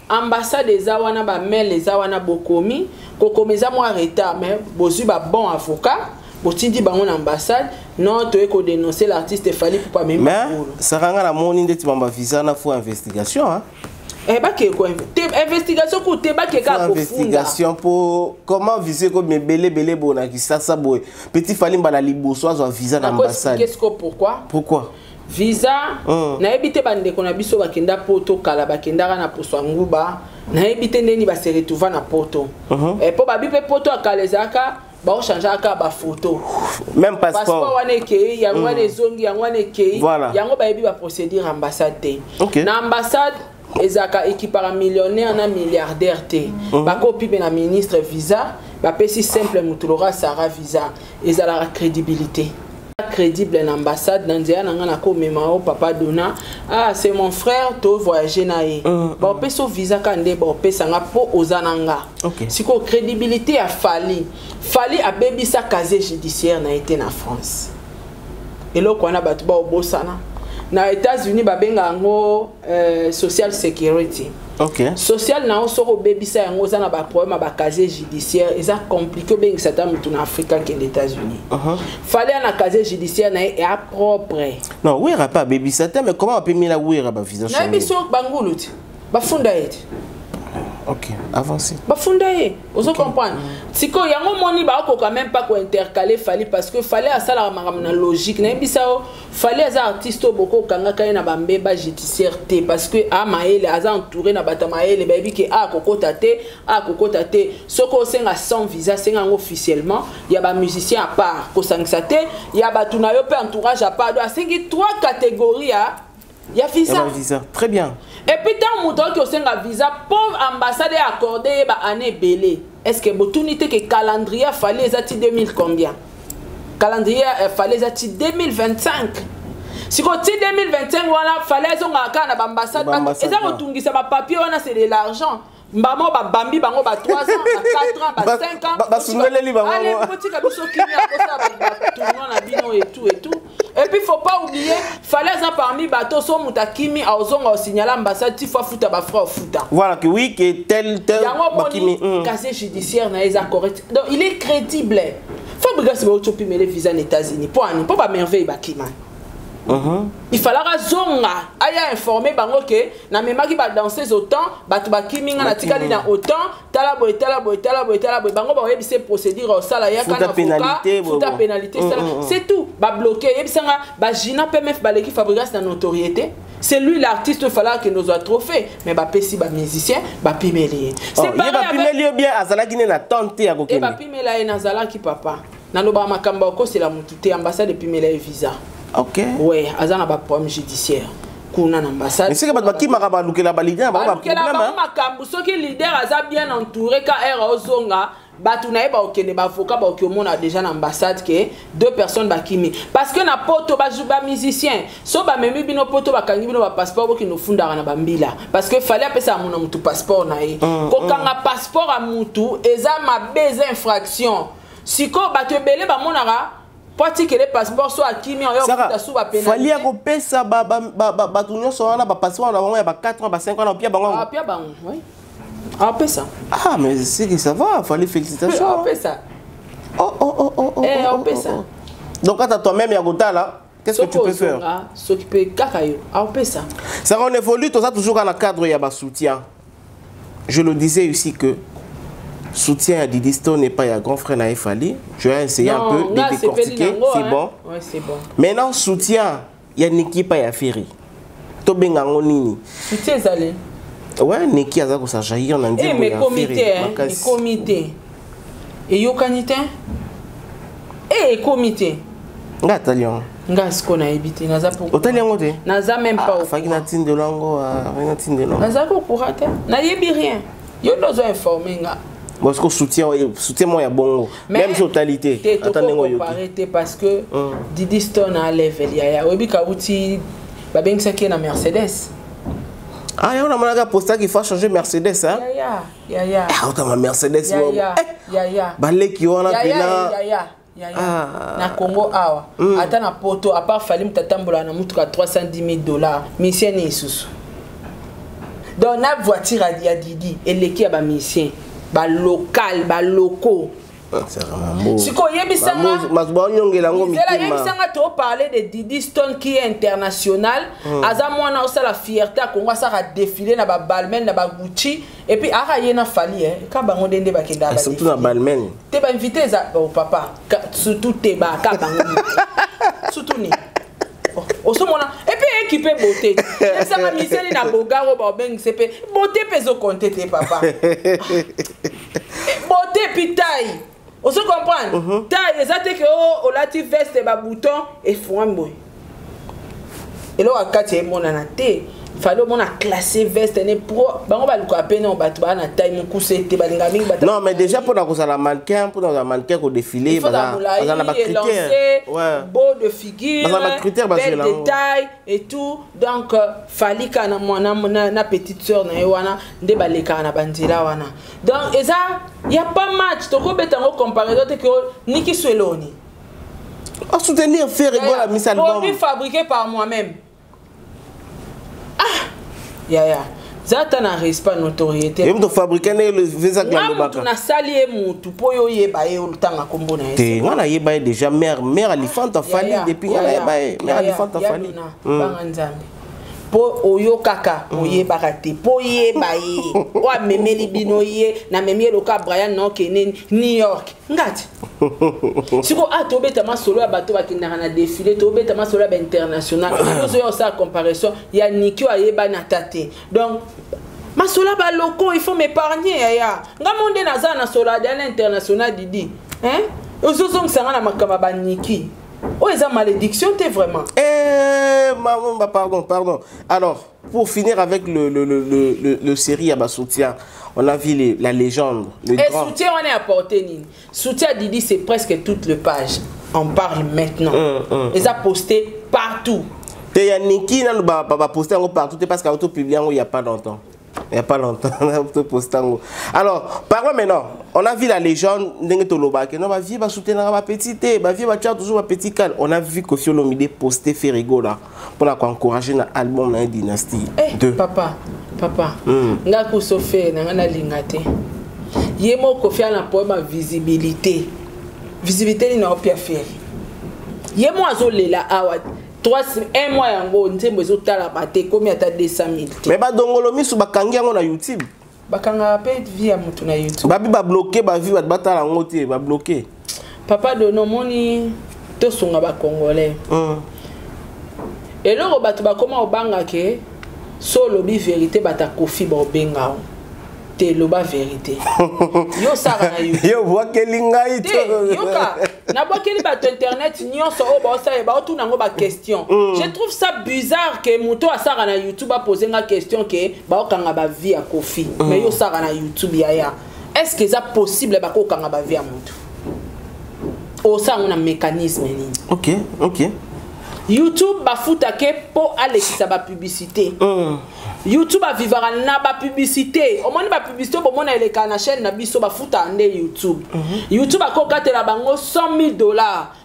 Ambassade des awana ba mail les awana bokomi kokomeza mo retard mais bozu ba bon avocat botindi bango na ambassade non to eko dénoncer l'artiste fallait pour pas même mais ça ranga la moni ndeti mamba visa na fo investigation hein ba ke ko investigation ko te ba ke ka ko investigation pour comment viser ko belé bona ki ça boy petit fallait mbala liboso azo visa na ambassade qu'est-ce que pourquoi visa na ebité bande ko na biso bakenda poto kala bakenda na poso nguba na ebité ndeni ba se retrouver na poto et po ba bipe poto akalezaka ba changer aka ba photo même passeport wana ke yango wana zongi yango wana ke yango ba ebi ba procédure ambassade na ambassade ezaka équipara millionnaire na milliardaire te ba copie na ministre visa ba pesi simple mutulora sara visa ezala la crédibilité crédible en ambassade nandia nanga ko memao papa dona c'est mon frère to voyager naé ba peso visa kande ba pesanga po ozananga siko crédibilité a fali a baby sa casier judiciaire na été na France et là ko na batu ba obosana na États-Unis ba benga ngo social security social na osoko baby sa yango za na ba problème ba casier judiciaire eza compliqué ben ça ta mutu na Afrique que les États-Unis fallait na casier judiciaire na est propre non oui ra pas baby ça mais comment on peut mettre la oui ra ba visa na biso banguluti ba funda ete ok avancez ba funda ye ozo comprendre siko yango moni ba ko quand même pas ko intercaler fallait parce que fallait à ça la na logique na bisao fallait as artiste beaucoup kanga kay na bambe ba judiciaire té parce que a maele as entouré na batamaele ba bi ke a kokota te soko senga sans visa senga officiellement il y a ba musicien à part ko sangisa te il y a ba tunayo pe entourage à part do sengi trois catégories il y a visa très bien. Et puis tant mouton qui a un visa pauvre ambassade accordé ba année belé. Est-ce que opportunité que calendrier fallait zati 2000 combien? Calendrier fallait zati 2025. Si ko ti 2025 voilà fallait zonga kana ba ambassade et ça retungisa ba papier on a c'est de l'argent. Mbamo ba bambi bango ba 3 ans, ba 4 ans, ba 5 ans. Ba sungeleli bango. Allez petit ka biso kinya ko ça ba tourner na bino et tout. Et puis faut pas oublier, fallait ça parmi bateau so mutakimi a ozonga au signaler ambassade ti fois futa ba frère futa. Voilà que oui que tel bakimi casier judiciaire na eza correct. Donc il est crédible. Faut briga se auto pi les visa aux États-Unis. Pour pas merveille bakima. Il fallait zonga aya informer bango que na memaki ba danser autant batu bakimi na tikali na autant talabo bango ba yebise procédure au sala ya kana futa pénalité c'est tout ba bloquer yebisanga ba jina PMF baleki fabrigas na notoriété c'est lui l'artiste, il fallait que nous a trophée. Mais si ba musicien, ba pimeli. C'est pareil. Ba pimeli bien azala qui na tante ya kokende. Et ba pimela na zala ki papa. Na lo ba makamba ko c'est la mutute ambassade de pimela visa. OK. Ouais, azana ba problème judiciaire. Kuna na ambassade. Mais c'est que ba ki makaba lukela ba leader ba problème. Ba makambu soki leader aza bien entouré ka era ozonga. Batu na eba okende ba avocat ba okiomona déjà na ambassade que deux personnes ba kimi parce que na poto ba juba musicien so ba memi bino poto ba kangi bino ba passeport bo ki no fundara na bambila parce que fallait apesa mona mutu passeport na ye ko kanga passeport a mutu eza ma beze infraction siko batu ebele ba monara poti que les passeports soit kimi yo kuta sou ba penalty fallait ko pesa ba tunyo so wana ba passeport na bango ya ba 4 ans ba 5 ans na pia bango oui. Ah, on ça. Ah, mais c'est que ça va, il fallait félicitations. On fait ça. On fait ça. Donc, quand tu as toi-même Yagota là, qu'est-ce que tu peux faire? S'occuper kakayo. On fait ça. Ça on évolue, tout ça toujours dans le cadre, il y a un soutien. Je le disais aussi que soutien à Didi Stone n'est pas un grand frère à Fali. Je vais essayer un peu de décortiquer. C'est bon. Oui, c'est bon. Maintenant, soutien, il y a une équipe à Ferry. Tobengango Nini. Soutien, Zalé. Ouais, Neki a ça jaillir on a dit mais comité et yo kanité et comité nga talion nga sko na ebité naza pour otalion ngote naza même pas au faki na tinde lango na tinde lango naza ko pour rater na yebi rien yo dozo informer nga parce que soutien moi ya bongo même totalité attendez moi yo parce que Didi Stone a level ya obi ka uti ba bengisa ki na Mercedes. Ah, il y a un poster qui faut changer Mercedes, hein? Ya. Ah, on a Mercedes. Ya. Balé qui on a pena. Ya. Na Congo awa. Ata na poto à part fali mtatambola na mutuka $310,000. Mission ni isusu. Donc na voiture à Didi et l'équipe ba mission, ba local, ba locaux. C'est vraiment beau. Si ko yebisanga to parler de Didi Stone qui est international, aza mwana osala fierté a Congo ça a défilé na ba Balmain na ba Gucci et puis ara yena fali ka bango dende ba kenda ba. Surtout na Balmain. Te ba invité za au papa, surtout te ba ka bango. Surtout ni. Osomona et puis équipé beauté. Ça va miseli na bogaro ba beng sepe beauté peso compter te papa. Beauté pitaille. On se comprend. Taille, exact que oh, la petite veste ba bouton et fouamboy. Et là, quand tu es mon anaté, il fallait mon classer veste ne pro. Bah on va le couper on va te na taille mon cousse te ba ngami ba. Non, mais déjà pour la mannequin, pour dans un mannequin au défilé, on a pas critères. Ouais. Beau de figure, bel détail et tout. Donc fallait kana na petite sœur na wana de baleka na bandila wana. Donc ça il y a pas match to ko betango comparer d'autres que Niki Sweloni. À soutenir faire rigole à Miss Album. Produit fabriqué par moi-même. Ah, ya. Zata na respect notoriété. Et me fabriquer le visa global. Na salier mutu po yo yeba e olutanga kombo na yeso. Te ngana yeba déjà mère Alifanta Fali depuis ngana yeba mère Alifanta Fali. Banga nzambe. Po oyo kaka oyeba kate po yeba ye. Wa memeli bino ye na memie loka Brian no kene New York. Ngati. Siko to beta ma solo ya bato bakindaka na défilé to beta ma solo ya international. Ozo yo sa comparaison ya Nikio ayeba na tate. Donc ma solo ba loko il faut m'épargner ya. Ngamonde na za na solo ya international Didi. Hein? Ozo zo msanga na makamba ba Niki. Oh, ils ont malédiction, t'es vraiment. Pardon. Alors, pour finir avec le série à soutien, on a vu la légende, le grand. Soutien, on est apporté, Nini. Soutien Didi, c'est presque toute le page. On parle maintenant. Ils ont posté partout. Il y a Niki qui a posté partout parce qu'il a publié il n'y a pas longtemps. Il n'y a pas longtemps, on a posté. Alors, parlons maintenant. On a vu la légende, on a vu ma soutenir ma petite, ma vie va toujours ma petite calme. On a vu que Fiolomide posté Ferrigo là pour encourager l'album de la dynastie. Papa. Nga ko sofé na lingate. Yemo ko fia na poema visibilité. Visibilité ni na opia faire. Yemo azolela awad. 1 mois yango nzembo ezotala bate komi ata 200,000. Mais ba dongolo misu bakangi yango na YouTube. Bakanga pe via mutu na YouTube. Babi ba bloquer ba vie ba tala ngote ba bloquer. Papa de no moni to songa ba congolais. Et là, comment on banga que so lobby vérité bata kofi ba benga te loba vérité. Yo sara na YouTube. Yo voit que lingai to. Yo ka na boa keli ba internet nyonso o ba sa ba tout nango ba question. Je trouve ça bizarre que moto a sara na YouTube a poser une question que ba okanga ba vie à kofi. Mais yo sara na YouTube ya. Est-ce que c'est possible ba okanga ba vie à moto? O ça on a mécanisme ni. OK. YouTube ba foutake pour aller sa ba publicité. YouTube a vivra na ba publicité. Au moins ba publicité pour mon ele kana chaîne na biso ba futa ande YouTube. YouTube a kokate la bango $100,000.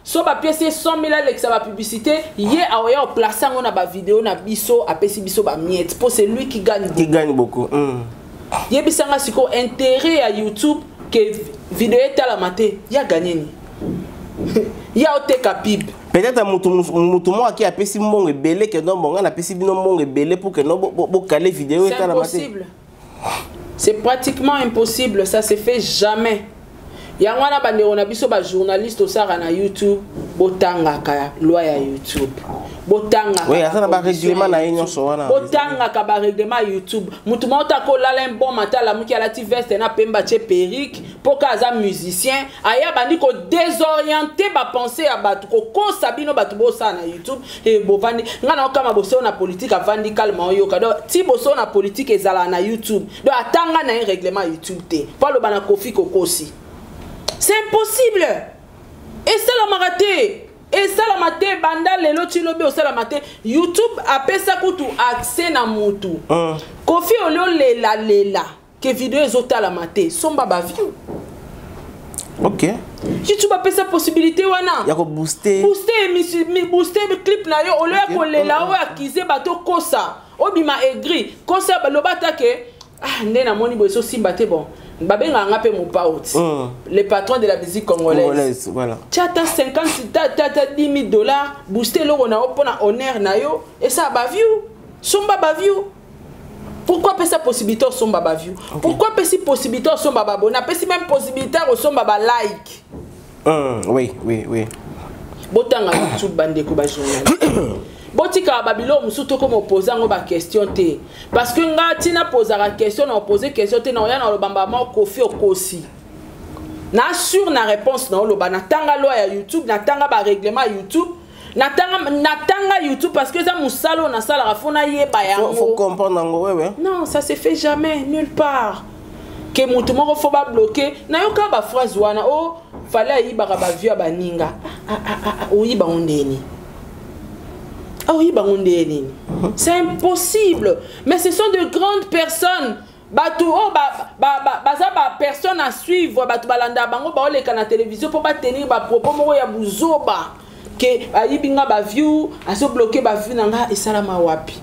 So ba pièce 100,000 avec sa ba publicité, yé a oya placer on na ba vidéo na biso a pesi biso ba miette. Pour c'est lui qui gagne beaucoup. Qui gagne beaucoup. Yé bisanga siko intérêt à YouTube que vidéo est à la maté, y a gagné ni. Ya ote kapib. Peut-être mutumo qui a pesi mbongo belé que non bonga na pesi bino mbongo belé pour que non bo caler vidéo c'est impossible. C'est pratiquement impossible, ça se fait jamais. Ya wana bande on a biso ba journaliste au sara na YouTube botanga ka loi ya YouTube. Botanga. Oui, ça na ba règlement na union so wana. Botanga ka ba règlement YouTube. Mutumo ta ko la bon matin la muki ala ti veste na pemba che perique pour kaza musicien aya bandi ko désorienter ba penser à batu ko sabino batu bosa na YouTube et bovandi ngana kama boso na politique avandi calme yo kado ti boso na politique ezala na YouTube. Do atanga na un règlement YouTube te. Pas le bana kofi kokosi. C'est impossible. Et ça la maraté. Et ça la maté banda lelo chilobe au ça la maté. YouTube a pesa kutu accès na mutu. Kofi olio lela que vidéo ezota la maté. Somba ba view. OK. YouTube a pesa possibilité wana. Ya ko booster. Booster clip na yo olio ko lela o akize bato kosa. Obima aigri. Kosa balobata ke ndena moni boso simba te bon. Babenga ngape Mopaouti, le patron de la musique congolaise. Voilà. Tchata 50, tata $10,000, booster le on a opona honneur na yo et ça ba view. Somba ba view. Pourquoi pas sa possibilité au somba ba view? Pourquoi pas si possibilité au somba ba bon? Pas si même possibilité au somba ba like. Oui. Botanga YouTube bande ko ba journal. Botika babilo musuto comme opposant ba question te parce que nga tina poser la question na poser question te na ya na lobamba ma kofi okosi na sur na réponse na loba na tanga loi ya YouTube na tanga ba règlement YouTube na tanga YouTube parce que ça musalo na sala rafona yeba yango faut comprendre ngo ouais. Non, ça se fait jamais nulle part que mutu moko faut ba bloquer na yo ka ba phrase wana oh fallait yiba ba via baninga o yiba ondeni. C'est impossible. Mais ce sont de grandes personnes. Personne à suivre. Balanda bango ba oleka na télévision pour ba tenir ba propos mo ya buzoba que ayibinga ba view aso bloquer ba view nanga esalama wapi.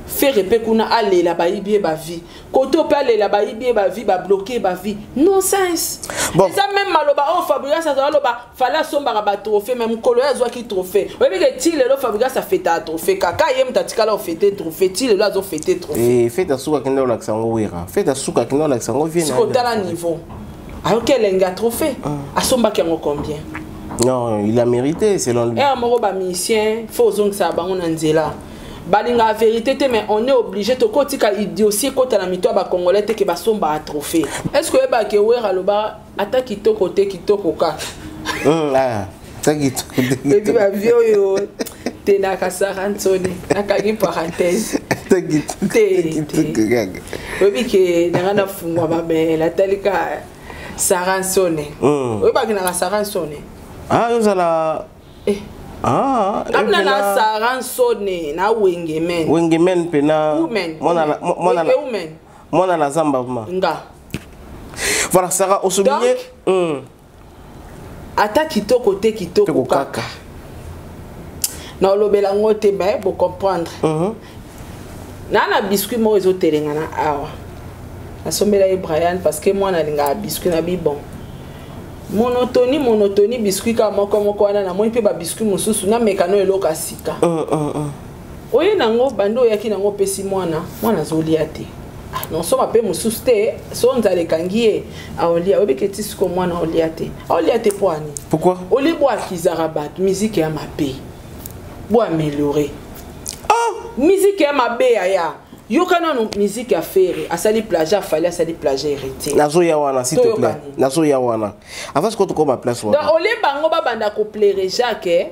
Faire répéter kuna aller la ba yibie ba vie. Koto pe aller la ba yibie ba vie ba bloquer ba vie. Nonsense. Bon. Et ça même maloba on Fabregas ça maloba fallait somba ba trophée même kolo ya zwa ki trophée. Oui mais que ti le Fabregas ça fait ta trophée kaka yem tatikala fêter trophée ti le lo azo fêter trophée. Et fait asuka kendo la sango wira. Fait asuka kendo la sango vient. C'est au la niveau. Alors quel enga trophée a somba ki ngo combien? Non, il a mérité selon lui. Et amoro ba musicien faut zong ça ba on nzela. Balinga vérité mais on est obligé de kotika idiotie kota na mito ba congolais te ke ba somba a trophée. Est-ce que ba ke wera loba ata kitoko te kitoko ka. Ça kitoko. Et puis ba vieux yo te na kasarantsoni nakagi parenthèse. Ta kitoko gaga. Obi ke na fungwa ba be la talika saransone. Obi ba ke na saransone. Yo zala Namna na saransone na wengemen pena mona la zamba nga. Voilà Sarah au souligner ata kitoko te kitoko kaka na lobela ngote ba pour comprendre na biscuit mo ezotelenga na awa asombela Brian parce que moi na linga biscuit na bibon monotonie biscuit ka moko wana na moi pe ba biscuit mususu na mekano eloka sika oye nango bando yaki nango pesi mwana zolia te non so mape mususu te so nzale kangie aolia obeketi siko mwana olia te poani pourquoi oli bo akizara bat musique ya mape bo améliorer musique ya mabe ya yokana no musique ya faire asali plagiat fallait asali plagiat héritier nazo ya wana s'il te plaît nazo ya wana avant que tu comme place wana donc ole bango ba banda ko plaire Jacques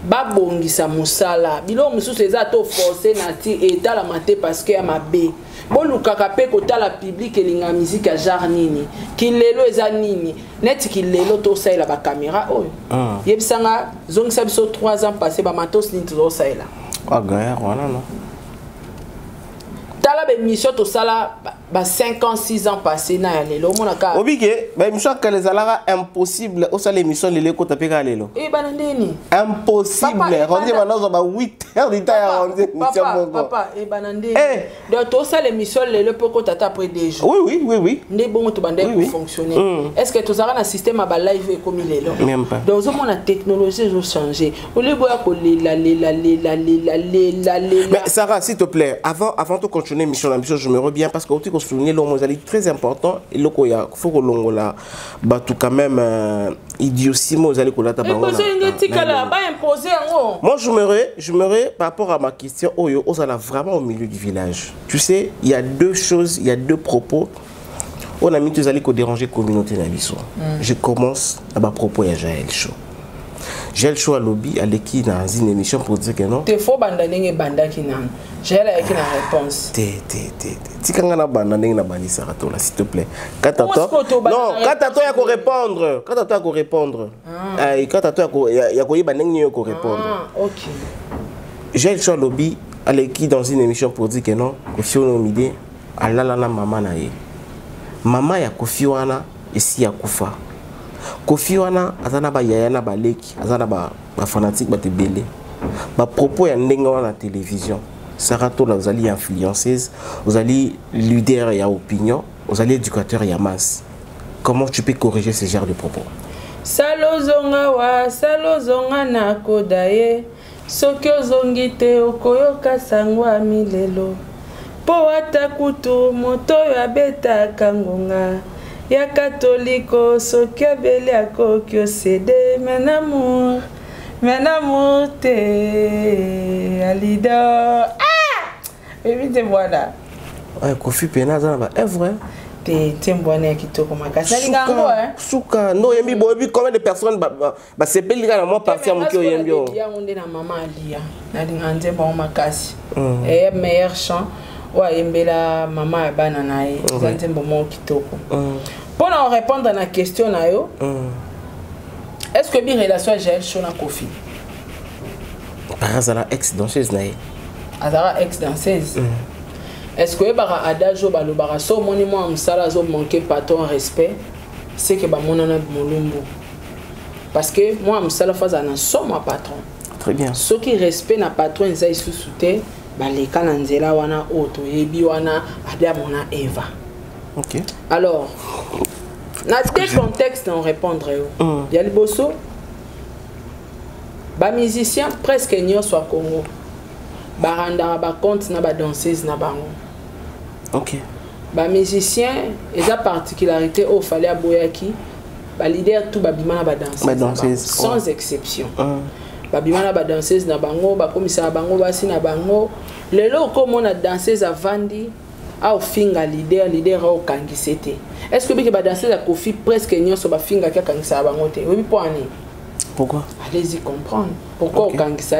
ba bongisa musala bilo mususu eza to forcer na ti eta la maté parce que ya mabe bolukaka pe kotala public elinga musique ya genre nini kilelo eza nini net kilelo to saila ba caméra oyo yebisanga zongisa biso 3 ans passé ba matos ni to saila guerre wana non tala be mission to sala ba 5 ans 6 ans passé na lelo monaka obike ba mission que les alara impossible au sala émission lelo ko tapeka lelo bana ndeni impossible rendre banazo ba 8 heures de temps à rendre mission mongo papa bana ndeni donc to sala émission lelo pe ko tata après 2 jours oui ndé bongo to bande pour fonctionner est-ce que to sala na système ba live comme lelo même pas donc on a technologie ont changé au lieu boya ko la mais Sarah s'il te plaît avant de continuer mission je me reviens parce que tu as souligné l'homosalie très important et le koya faut que l'on la batu quand même idiotimo aux allez kolata bango moi je me par rapport à ma question oyo osala vraiment au milieu du village tu sais il y a deux choses il y a deux propos on a mis tous allez ko déranger communauté na biso je commence à ma propos ya Jaël Show j'ai le choix à lobby à l'équipe dans une émission pour dire que non. T'es faux bandaning et bandaki nan. J'ai la réponse. Tikanga na bandaning na bani saratola s'il te plaît. Katato. Non, katato ya ko répondre. Katato ya ko répondre. Ay katato ya ko yibaneng yo ko répondre. OK. J'ai le choix à lobby à l'équipe dans une émission pour dire que non, Kofi Olomide alala na mama na ye. Mama ya Kofi wana ici ya kufa. Kofi wana azana ba yaya na baleki azana ba fanatique ba tebele ba propos ya ndenga wana télévision Sarato la vous allez influenceuse vous allez leader ya opinion vous allez éducateur ya masse comment tu peux corriger ce genre de propos salozonga na kodaye soki ozongi te okoyoka sangwa milelo po atakutu moto ya beta kangonga ya katoliko soki abeli akoki osede menamour te alida ebite bwana Kofi pena aza ba vrai te mbwana ya kitoko makasi nalinga ngo suka no yembi boyebi combien de personnes ba sepeli kana mo parti amuki oyembi o ya ngonde na mama alia nalinga nzemba o makasi et meilleur chant wa yembela mama ya bana nae nzemba mo kitoko. Pour en répondre à la question, est-ce que bien relation avec Jaël Show na Kofi? Azala ex-danseuse nae. Azala ex-danseuse. Est-ce que bara adajo balobara so monimo amsala zo manquer patron respect, c'est que ba monana molumbu. Parce que moi amsala faza na so ma patron. Très bien. Ce qui respect na patron za isusute ba leka na nzela wana auto yebi wana Adam na Eva. Ok. Alors, dans quel contexte on répondre? Il y a le bosso, les musiciens presque n'y sont au Congo. Baranda, ba compte na ba danseuse na bango. Ok. Les musiciens, ils ont particularité au fallait aboyaki, ba leader tout ba bimana ba danseuse. Sans exception. Ba bimana ba danseuse na bango, ba commissaire bango basi na bango. Le lo comme on a danseuse à Vandi. Au finga leader au kangisete. Est-ce que bien que ba danser la Kofi presque nyonso ba finga ka kangisa bangote? Oui poani. Pourquoi? Allez-y comprendre. Pourquoi au kangisa?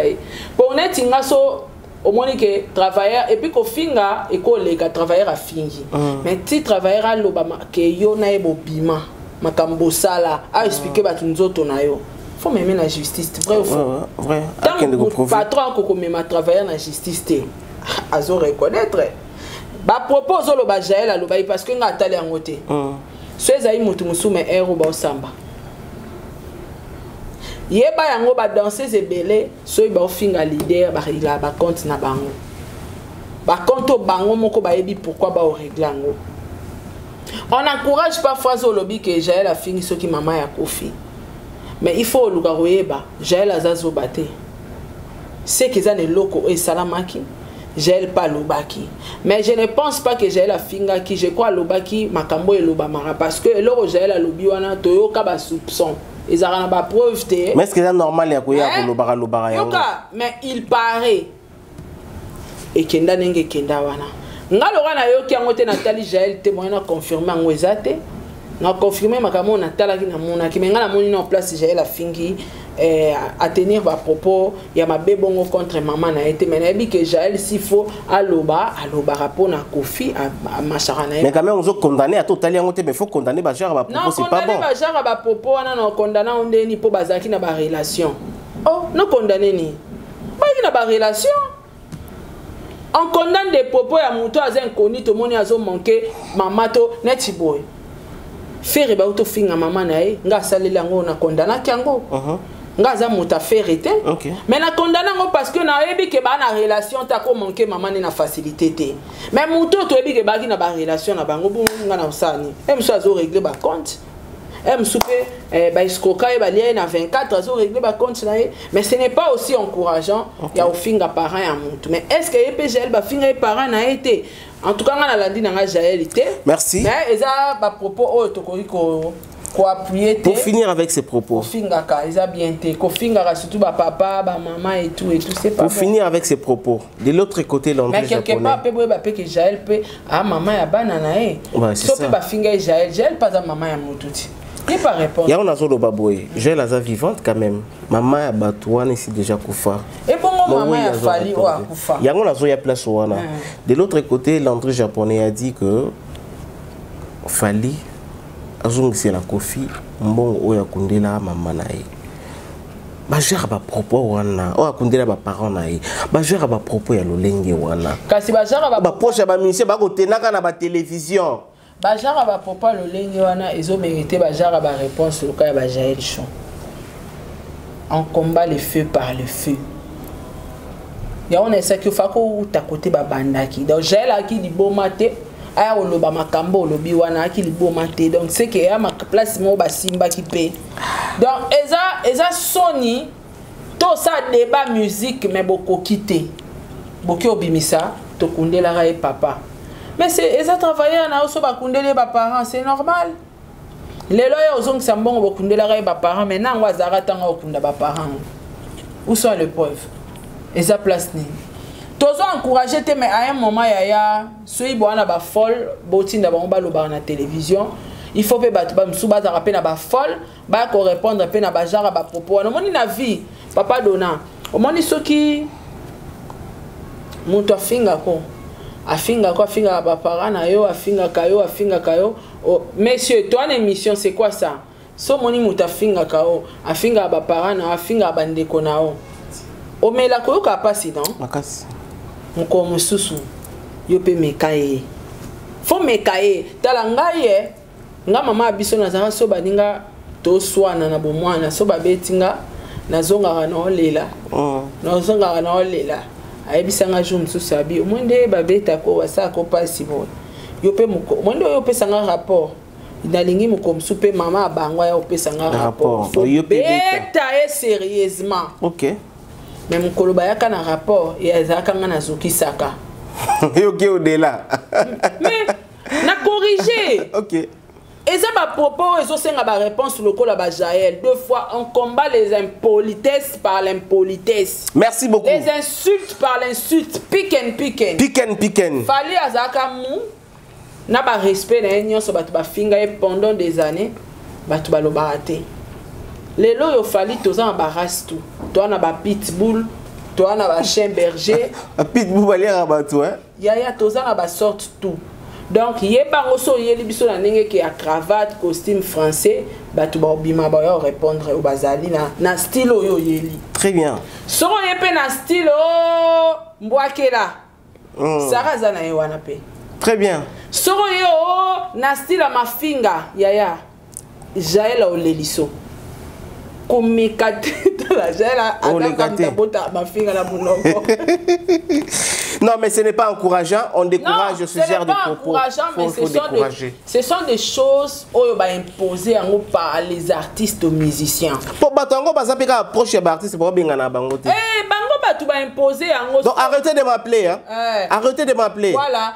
Pour net ngaso au moins que travailleur et puis ko finga et ko lega travailleur a fingi. Mais si travailleur a lobama ke yo na ebo bima makambo sala a expliquer ba tunzoto na yo. Faut même la justice, vrai ou faux? Vrai. Tant que patron ko même travailleur na justice té. Azo reconnaître. Ba propose lo ba Jaël aloba parce que nga atali angote. So ezai mutu musume ero ba osamba. Yeba yango ba danser ebele so ba ofinga leader ba ila ba compte na bango. Ba compte bango moko ba yebi pourquoi ba o réglango. On encourage parfois au lobby que Jaël a fini ce qui maman ya Kofi. Mais il faut le garoyeba Jaël azazo baté. C'est qu'ils ont les locaux et salamaki. Jaël pas lobaki. Mais je ne pense pas que Jaël a finga qui je crois lobaki makambo et lobamara parce que l'oro Jaël a lobi wana toyoka ba soupçon. Ils ont ba preuve té. Mais est-ce que c'est normal ya koya ko lobara yoka mais il paraît. ekenda nenge ekenda wana nga loka na yoki yango te natali Jaël te moyen na confirmer yango eza te na confirmer makambo natalaki na monaki mais nga na moni na place Jaël afingi à tenir ba propos ya mabe bongo contre maman na été mais nayebi que Jaël s'il faut aloba rapport na Kofi à machara na mais quand même on doit condamner à tout tali yango te mais faut condamner ba genre ba propos c'est pas bon non condamner ba genre ba propos wana na condamner ondeni po bazaki na ba relation oh non condamner ni ba na ba relation. On condamne des propos à mon tour à inconnu, tout le monde a manqué, mamato, neti boy. Faire ba auto finga maman nae, nga sali lango na condamna kiango. Nga za muta faire été. Mais na condamna ngo parce que na ebi ke ba na relation ta ko manqué maman na facilité té. Mais muto to ebi ke ba ki na ba relation na bango bu nga na usani. Em so azo régler ba compte. Em soupe ba iskoka e ba lié na 24 azo régler ba compte na e. Mais ce n'est pas aussi encourageant ya au finga parent ya mutu. Mais est-ce que EPGL ba finga parent na été? En tout cas on a lundi na Jaël été. Merci. Mais eza ba propos o to ko appuyer. Pour finir avec ces propos. Finga ka eza bien té. Ko finga surtout ba papa, ba maman et tout c'est pas. Pour finir avec ces propos. De l'autre côté l'André japonais. Mais quelque part peut ba que Jaël peut ah maman ya banana e. C'est ça. Ba finga Jaël pas maman ya mututi. Il n'y a pas réponse. Il y a un azolo baboué. J'ai la vivante quand même. Maman a batouane ici déjà koufa. Et pour moi, maman a fallu koufa. Il y a un azolo place ouana. De l'autre côté, l'entrée japonais a dit que Fali azung c'est la kofi mbongo oya kundela maman nae. Ba gère ba propos wana. Oya kundela ba parents nae. Ba gère ba propos ya lolenge wana. Kasi ba gère ba poche ba ministre ba kotenaka na ba télévision. Bajara ba papa le lengi wana ils mérité bajara ba réponse le cas ba Jaël Chon. On combat le feu par le feu. Ya on essaie que fako ta côté ba bandaki. Donc Jaël a qui di bomate aya oloba makambo olobi wana qui li bomate donc c'est que ya ma place mo ba simba qui paie. Donc eza Sony to ça débat musique mais beaucoup quitté. Beaucoup obimisa to kundela ra papa. Mais c'est ils ont travaillé en aoso bakundele ba parents c'est normal. Les loyers aux ongles sambon bakundela ba parents mais nan wazara tanga okunda ba parents. Où sont les preuves? Ils ont place ni. Tozo encourager te mais à un moment yaya ceux ils boana ba folle botinda ba ngba loba na télévision. Il faut pe ba msuba za rapena ba folle ba ko répondre pe na ba jara ba propos. On moni na vie papa dona. On moni soki muntu afinga ko afinga ba parents na yo afinga kayo oh, messieurs toi en émission c'est quoi ça so moni muta afinga kao afinga ba parents na afinga bandeko na o o mela ko ka pasi non makasi mko mususu yo pe mekaye fo mekaye tala ngai nga mama biso na zanga so baninga to swana na bomwana so babetinga na zonga na olela na zonga na olela ayebisanga jour mususabi omwende babeta ko wasa ko pasi bo yo pe muko mwende yo pesanga rapport inalingi muko msupe mama abangwa yo pesanga rapport yo pe beta sérieusement OK mais mukolo bayaka na rapport et azaka nga na zokisaka yo ke odela mais na corriger OK. Et ça ma propos ils ont senga ba réponse lokola ba Jaël deux fois on combat les impolitesses par l'impolitesse. Merci beaucoup. Les insultes par l'insulte picken. Fali azaka mu na ba respect na nyonso batu ba finga et pendant des années batu ba lobarate. Lelo yo fali toza ba race tout. Toi na ba pitbull, toi na ba chien berger. A pitbull balera batu hein. Yaya toza na ba sorte tout. Donc yeba ngoso yeli biso na ndenge ki a cravate costume français batu ba obima ba yo répondre au bazali na style oyo yeli. Très bien. So yepe na style mbwakela. Sara zana ye wana pe. Très bien. So yo na style mafinga yaya Jaël oleliso. Komikate la Jaël a bota mafinga la bunoko. Non, mais ce n'est pas encourageant. On décourage ce genre de propos. Ce sont des choses imposées par les artistes musiciens. Pour Batango, approche les artistes pour bien en bango. Imposer. Donc arrêtez de m'appeler. Hein? Arrêtez de m'appeler. Voilà.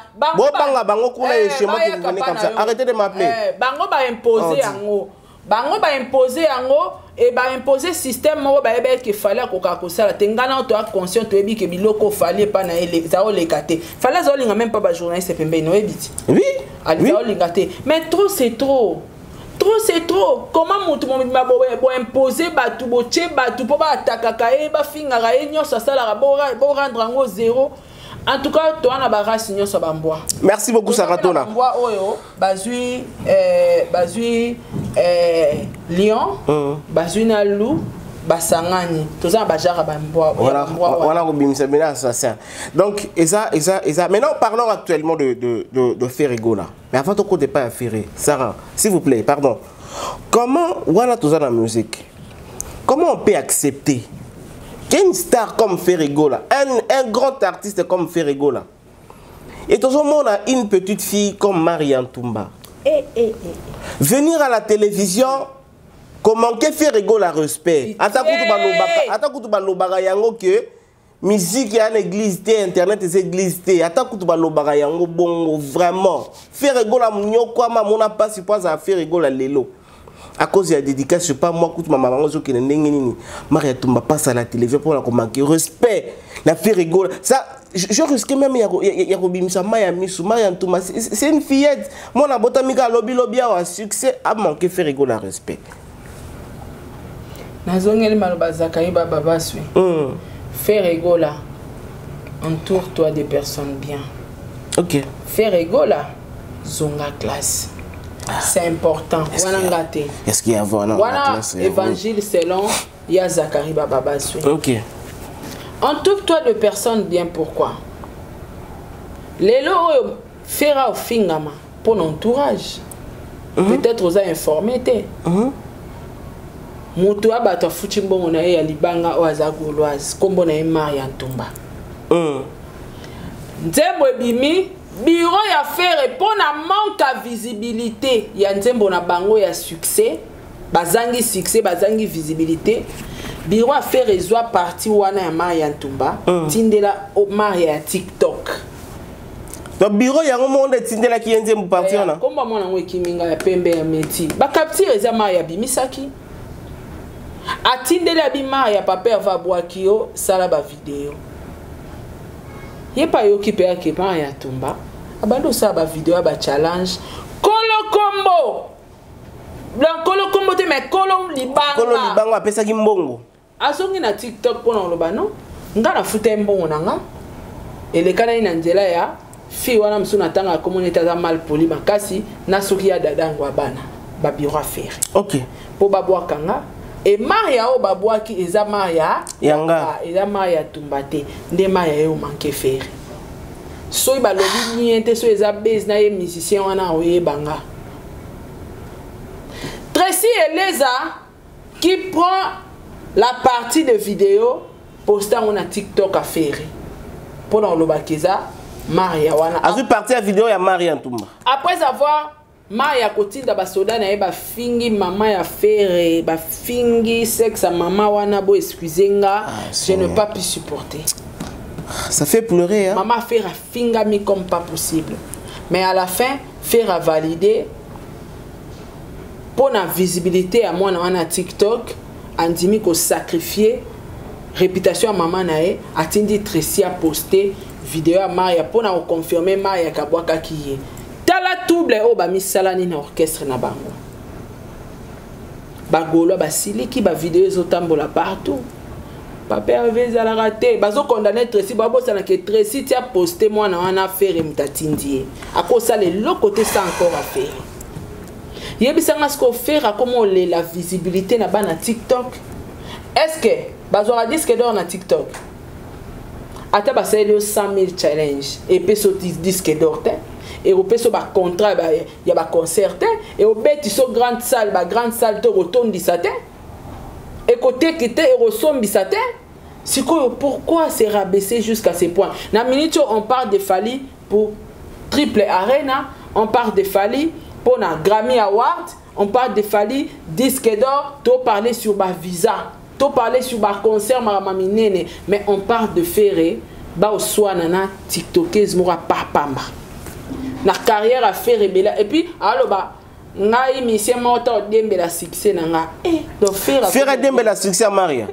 Arrêtez de m'appeler. Bango va imposer bango ba imposer yango et ba imposer système moko ba yeba ke fallait koka kosala tengana to a conscient to ebi ke biloko fallait pas na ele zao lekate fallait zao linga même pas ba journaliste pembe no ebiti oui ali zao lingate mais trop c'est trop. Trop c'est trop. Comment mutu mobimba bo imposer batu bo tche batu po ba atakaka e ba fingaka e nyoso sala bo rendre ngo zéro. En tout cas, toi na ba race nyoso ba mbwa. Merci beaucoup Saratona. Mbwa oyo bazui lion, bazui na loup, basangani. Toza ba jara ba mbwa. Voilà ko bimisa bina assassin. Donc eza maintenant parlons actuellement de Ferrego là. Mais avant de côté pas à Ferré, Sarah, s'il vous plaît, pardon. Comment voilà tout ça dans la musique? Comment on peut accepter qu'une star comme Ferrego là, un grand artiste comme Ferrego là, et tout le monde a une petite fille comme Marianne Toumba. Venir à la télévision, comment que Ferrego la respect? Attends balobaka yango que musique ya l'église té internet et église té attends balobaka yango bongo vraiment Ferrego la munyoko ma mona pas suppose à Ferrego la lelo à cause de la dédicace je sais pas moi ma maman zo ki ndenge nini Maria Toumba passe à la télévision pour la manquer respect la Ferrego ça je risque même ya kobimisa Maya Misu Maria Toumba c'est une fillette mon abotamika lobby a succès a manqué Ferrego la respect nazongeli maloba zakai baba baswe Ferrego là, entoure-toi des personnes bien. Ok. Ferrego là, zonga classe. C'est important. Est-ce qu'il y a vraiment la classe? Évangile selon ya Zakari Baba Baswe. Ok. Entoure-toi de personnes bien. Pourquoi? Lelo fera au fingama pour l'entourage. Peut-être aux a informé. Mutu abato fuchi mbongo na ya libanga o azagolwazi kombo na Marianne Toumba. Nzembo bimi biro ya faire pour na manque à visibilité ya nzembo na bango ya succès bazangi visibilité biro a faire ezwa parti wana ya Marianne Toumba tindela o Maria ya TikTok. Donc bureau ya monde tindela ki nzembo parti wana kombo mona ngo kiminga ya pembe ya meti ba capture za Maria bimisaki atindele abima ya papa va boakio sala ba vidéo yepa yoki pe yake pa ya Toumba abando sa ba vidéo ba challenge kolo kombo te me kolo libanga apesa ki mbongo azongi na TikTok pona loba no nga na futa mbongo nanga elekana ina nzela ya fi wana msuna tanga communauté za mal poli makasi na soki ya dadango abana ba bureau à faire OK po ba boakanga et Maria o babwaki eza Maria yanga eza Maria Toumba te nde Maria yo manke faire so ba lobi niente so eza base na ye musicien wana o yebanga Tracy Eleza qui prend la partie de vidéo postant on a TikTok à faire pour dans le bakeza Maria wana a vu partie la vidéo ya Marianne Toumba après avoir Maya kotinda basoda na ba fingi mama ya faire ba fingi sexe mama wana bo excusenga je ne pas pu supporter. Ça fait pleurer hein. Maman faire a finga mi comme pas possible. Mais à la fin faire a valider pour la visibilité à moi na TikTok andimi ko sacrifier réputation à maman nae atindi Tracy a posté vidéo à Maya pour na confirmer Maya kabwaka kiye. Tala double o ba misalani na orchestre na bango. Ba golo ba siliki ba vidéo ezotambola partout. Papa avait à la rater. Bazo condamné Tracy babo ça na que Tracy ti a posté moi na wana faire mtatindie. A cause ça le côté ça encore à faire. Yebisanga ce qu'on fait à comment la visibilité na ba na TikTok. Est-ce que bazo a disque d'or na TikTok? Ata ba c'est le 100 000 challenge et pe so disque d'or te. Et au peso ba contrat il y a ba concert et au beti so grande salle to retourne disate et côté qui était et resombi disate c'est pourquoi c'est rabaissé jusqu'à ce point na minute on parle de Fally pour Triple Arena on parle de Fally pour na Grammy Award on parle de Fally disque d'or to parler sur ba visa to parler sur ba concert maraminene mais on parle de Ferré ba oswana na TikTokers mora papamba. La carrière a fait rebelle et puis alors bah ngai mission moto dembe la succès na nga do faire dembe la succès à Maria.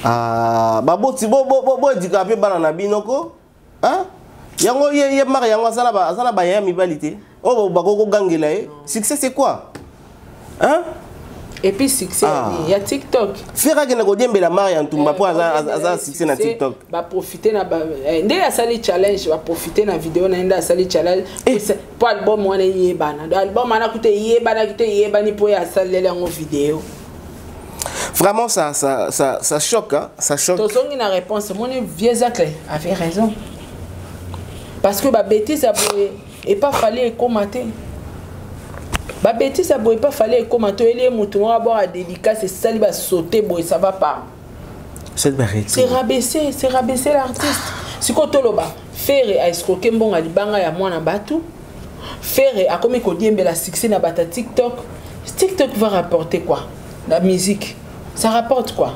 Ah baboti bo dikape bana na binoko hein yango ye Maria yango asala ba ya mibalité oh bakoko gangela succès c'est quoi hein et puis succès il y a TikTok faire que na ko dembe la Maria ntumba po aza succès na TikTok ba profiter na ba ndé asali challenge ba profiter na vidéo na ndé asali challenge pour album wana yebana album ana kute yebani po ya salela ngo vidéo. Vraiment, ça choque, hein? Ça choque. Tozongi une réponse. Mon vieux Zacle avait raison. Parce que ma bêtise et pas fallait commenter. Ma bêtise et pas fallait commenter. Il est mouton à boire à délicat, c'est ça, il va sauter, bon, ça va pas. C'est rabaisser l'artiste. Si quand on va faire à escroquer bon à libanga ya moi na batu, faire à comme qu'on dit la succès na bata TikTok. TikTok va rapporter quoi? La musique. Ça rapporte quoi?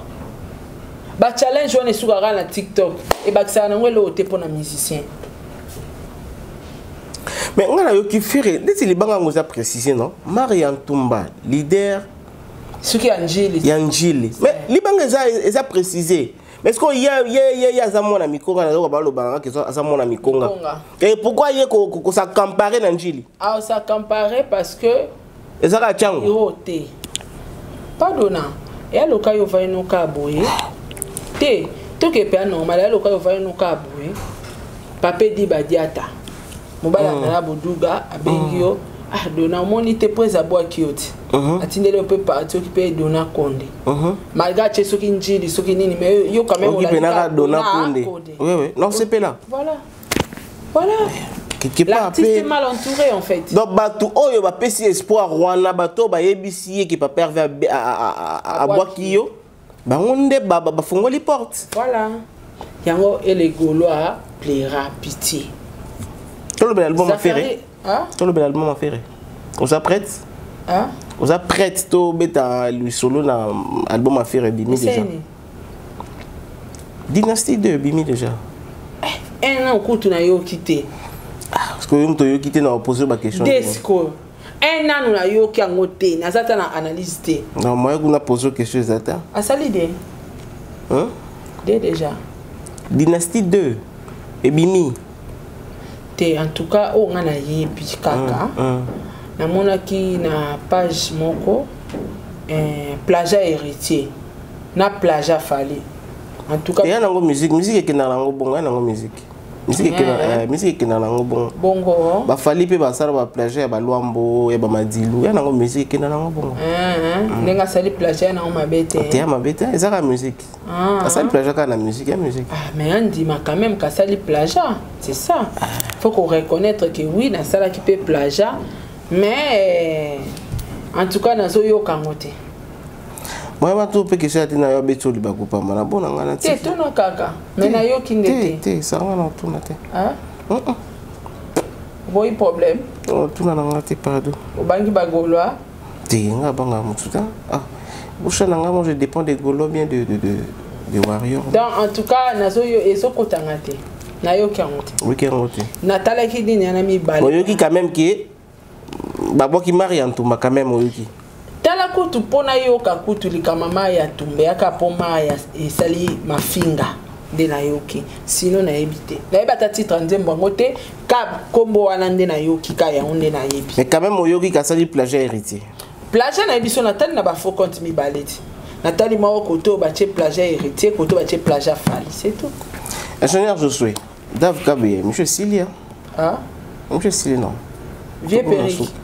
Bah challenge on est sur la TikTok et bah ça n'a pas l'autre pour les musiciens. Mais on a eu qui fait dès les banques nous a précisé non? Marian Tumba leader. Ce qui est Angeli. Mais les banques ils a précisé. Mais est-ce qu'il y a Zamon à Mikonga na zo ba lo banga que ça Zamon à Mikonga. Et pourquoi il y a que ça comparer Angeli? Ah ça comparer parce que et ça a chango. Pardon. Et alors quand il va nous caboyer, tout qui est pas normal. Alors quand il va nous caboyer, papa dit badiata, mobala na boduga abengio, dona monite près à bois kioti. Atindele peut partir qui peut donner compte. Malgré ce qui njili, ce qui nini, mais yo quand même on a donner compte. Oui, non c'est pas là. Voilà. L'artiste est mal entouré en fait. Donc batou oyo ba pesi espoir wana bato ba yebisi qui pa pervers à boakio ba onde ba fongoli porte. Voilà. Yango et les Gaulois plaira pitié. Tout le bel album a ferré. Tout le bel album a ferré. On s'apprête. On s'apprête to beta lui solo na album a ferré bimi déjà. Dynastie 2 bimi déjà. Un an coup tu na yo quitté. Parce que nous avons quitté dans poser ma question. Desco. Un an nous avons qui a noté, nous avons analysé. Non, moi je vous pose question zata. À ça l'idée. Hein? Déjà. Dynastie 2 et Bimi. En tout cas, on a yebi kaka. Na mona ki na page moko plagiat héritier. Na plagiat fallait. En tout cas, il y a une musique qui n'a pas bon, musique. Musique qui n'a pas bon. Bongo. Ba fali pe ba sala ba plagiat ba luambo e ba madilu. Ya nango musique qui n'a pas bon. Nenga sali plagiat na ma bête. Te ma bête, ça la musique. Sali plagiat ka na musique, musique. Mais on dit quand même que sali plagiat, c'est ça. Faut qu'on reconnaître que oui, na sala qui peut plagiat, mais en tout cas na zo yo kangote. Moi je peux que ça na yo beto li bakupa mana bona ngana te to no kaka mais na yo kindete te ça on a tout na te boy problème tout na ngana te pardon obangi ba Gaulois te nga banga mututa boucha na nga moi je dépend des Gaulois bien de warriors. Donc en tout cas nazo yo ezokotanga te na yo kangote oui kangote natala ki dini na mi bale oyoki quand même que babo ki mari antuma quand même oyoki tala kutu pona yoka kutu likamama ya tumbe aka poma ya esali mafinga de na yoki sino na ebité na ebata titre nzembo ngote ka kombo wana nde na yoki ka ya onde na yebi mais quand même oyoki ka sali plagiat héritier plagiat na ebiso natali na ba faux compte mi baleti natali mako koto ba che plagiat héritier koto ba che plagiat fali c'est tout. Ingénieur Josué Dave Kabé monsieur Silia monsieur Silia non vieux Péric.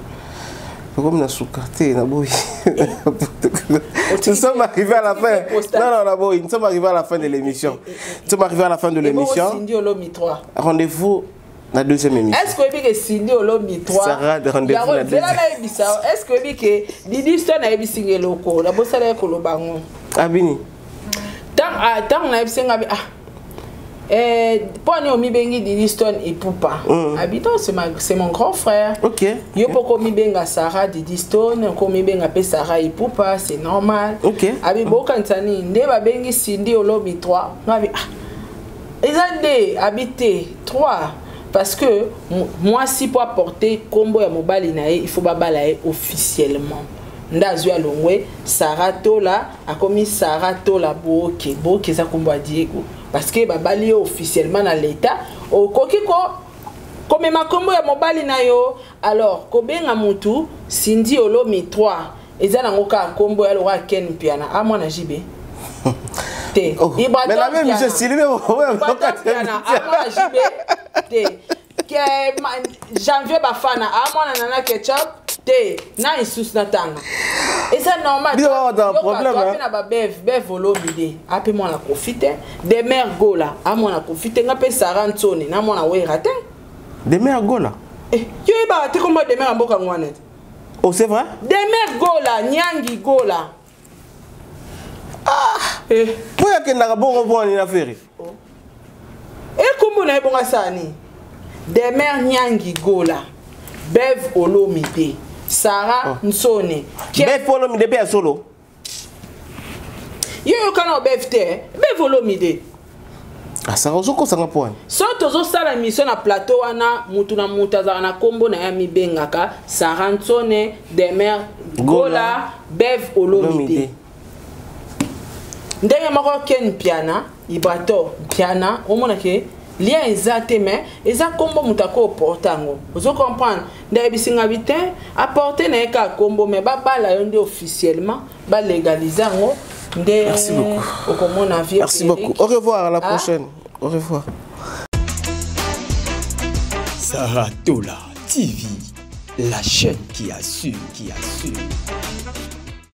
Comme na soukarté na boy. Nous sommes arrivés à la fin. Non, na boy, nous sommes arrivés à la fin de l'émission. Nous sommes arrivés à la fin de l'émission. Rendez-vous la deuxième émission. Est-ce que Cindy Olomi 3 Sarah de rendez-vous la deuxième. Est-ce que Didi Stone a ebisingé loko la bosala ko lobango. Abini. Tant na ebisinga poni omi bengi Didi Stone et Poupa. Habitant c'est mon grand frère. OK. Yo poko mi benga Sarah Didi Stone, ko mi benga pe Sarah et Poupa, c'est normal. OK. Abi bokantani nde ba bengi Cindy Olomi 3. Ngabi ezande habité 3. parce que moi si pour apporter combo ya mobali na ye il faut babala ye officiellement ndazu ya longwe Saratola a commis Saratola boke za combo a Diego parce que babali ye officiellement na l'état au kokiko comme ma combo ya mobali na yo alors kobenga mutu Cindy Olomi 3 ezana ngoka combo ya lora Ken Piana a mwana jibe te mais la même monsieur Sylvie Piana a mwana jibe te que janvier bafana a mwana nana ketchup te na isus na tanga et ça normal yo problème hein na ba bev volume de ape mwana profiter de mer gola a mwana profiter ngape Sarah Ntoni na mwana we raté de mer gola yo ba te comme de mer mboka ngwana oh c'est vrai de mer gola nyangi gola pour ya kenda bongo boni na feri kombo na ebonga sani de mer nyangi gola bev olomide Sarah Nsone bev olomide pe solo yo kana bev te bev olomide Sarah ozoko sanga point so tozo sala émission na plateau wana mutu na mutu azaka na kombo na ya mibengaka Sarah Nsone de mer gola bev olomide ndenge moko Ken Piana Ibrato Piana omona ke lien exacte mais eza kombo mutako portango ozo comprendre ndaye bisinga bitin apporter na ka kombo mais babala yo nde officiellement ba légaliser ngo nde merci beaucoup okomona vie merci beaucoup au revoir à la prochaine au revoir Saratola TV, la chaîne qui assure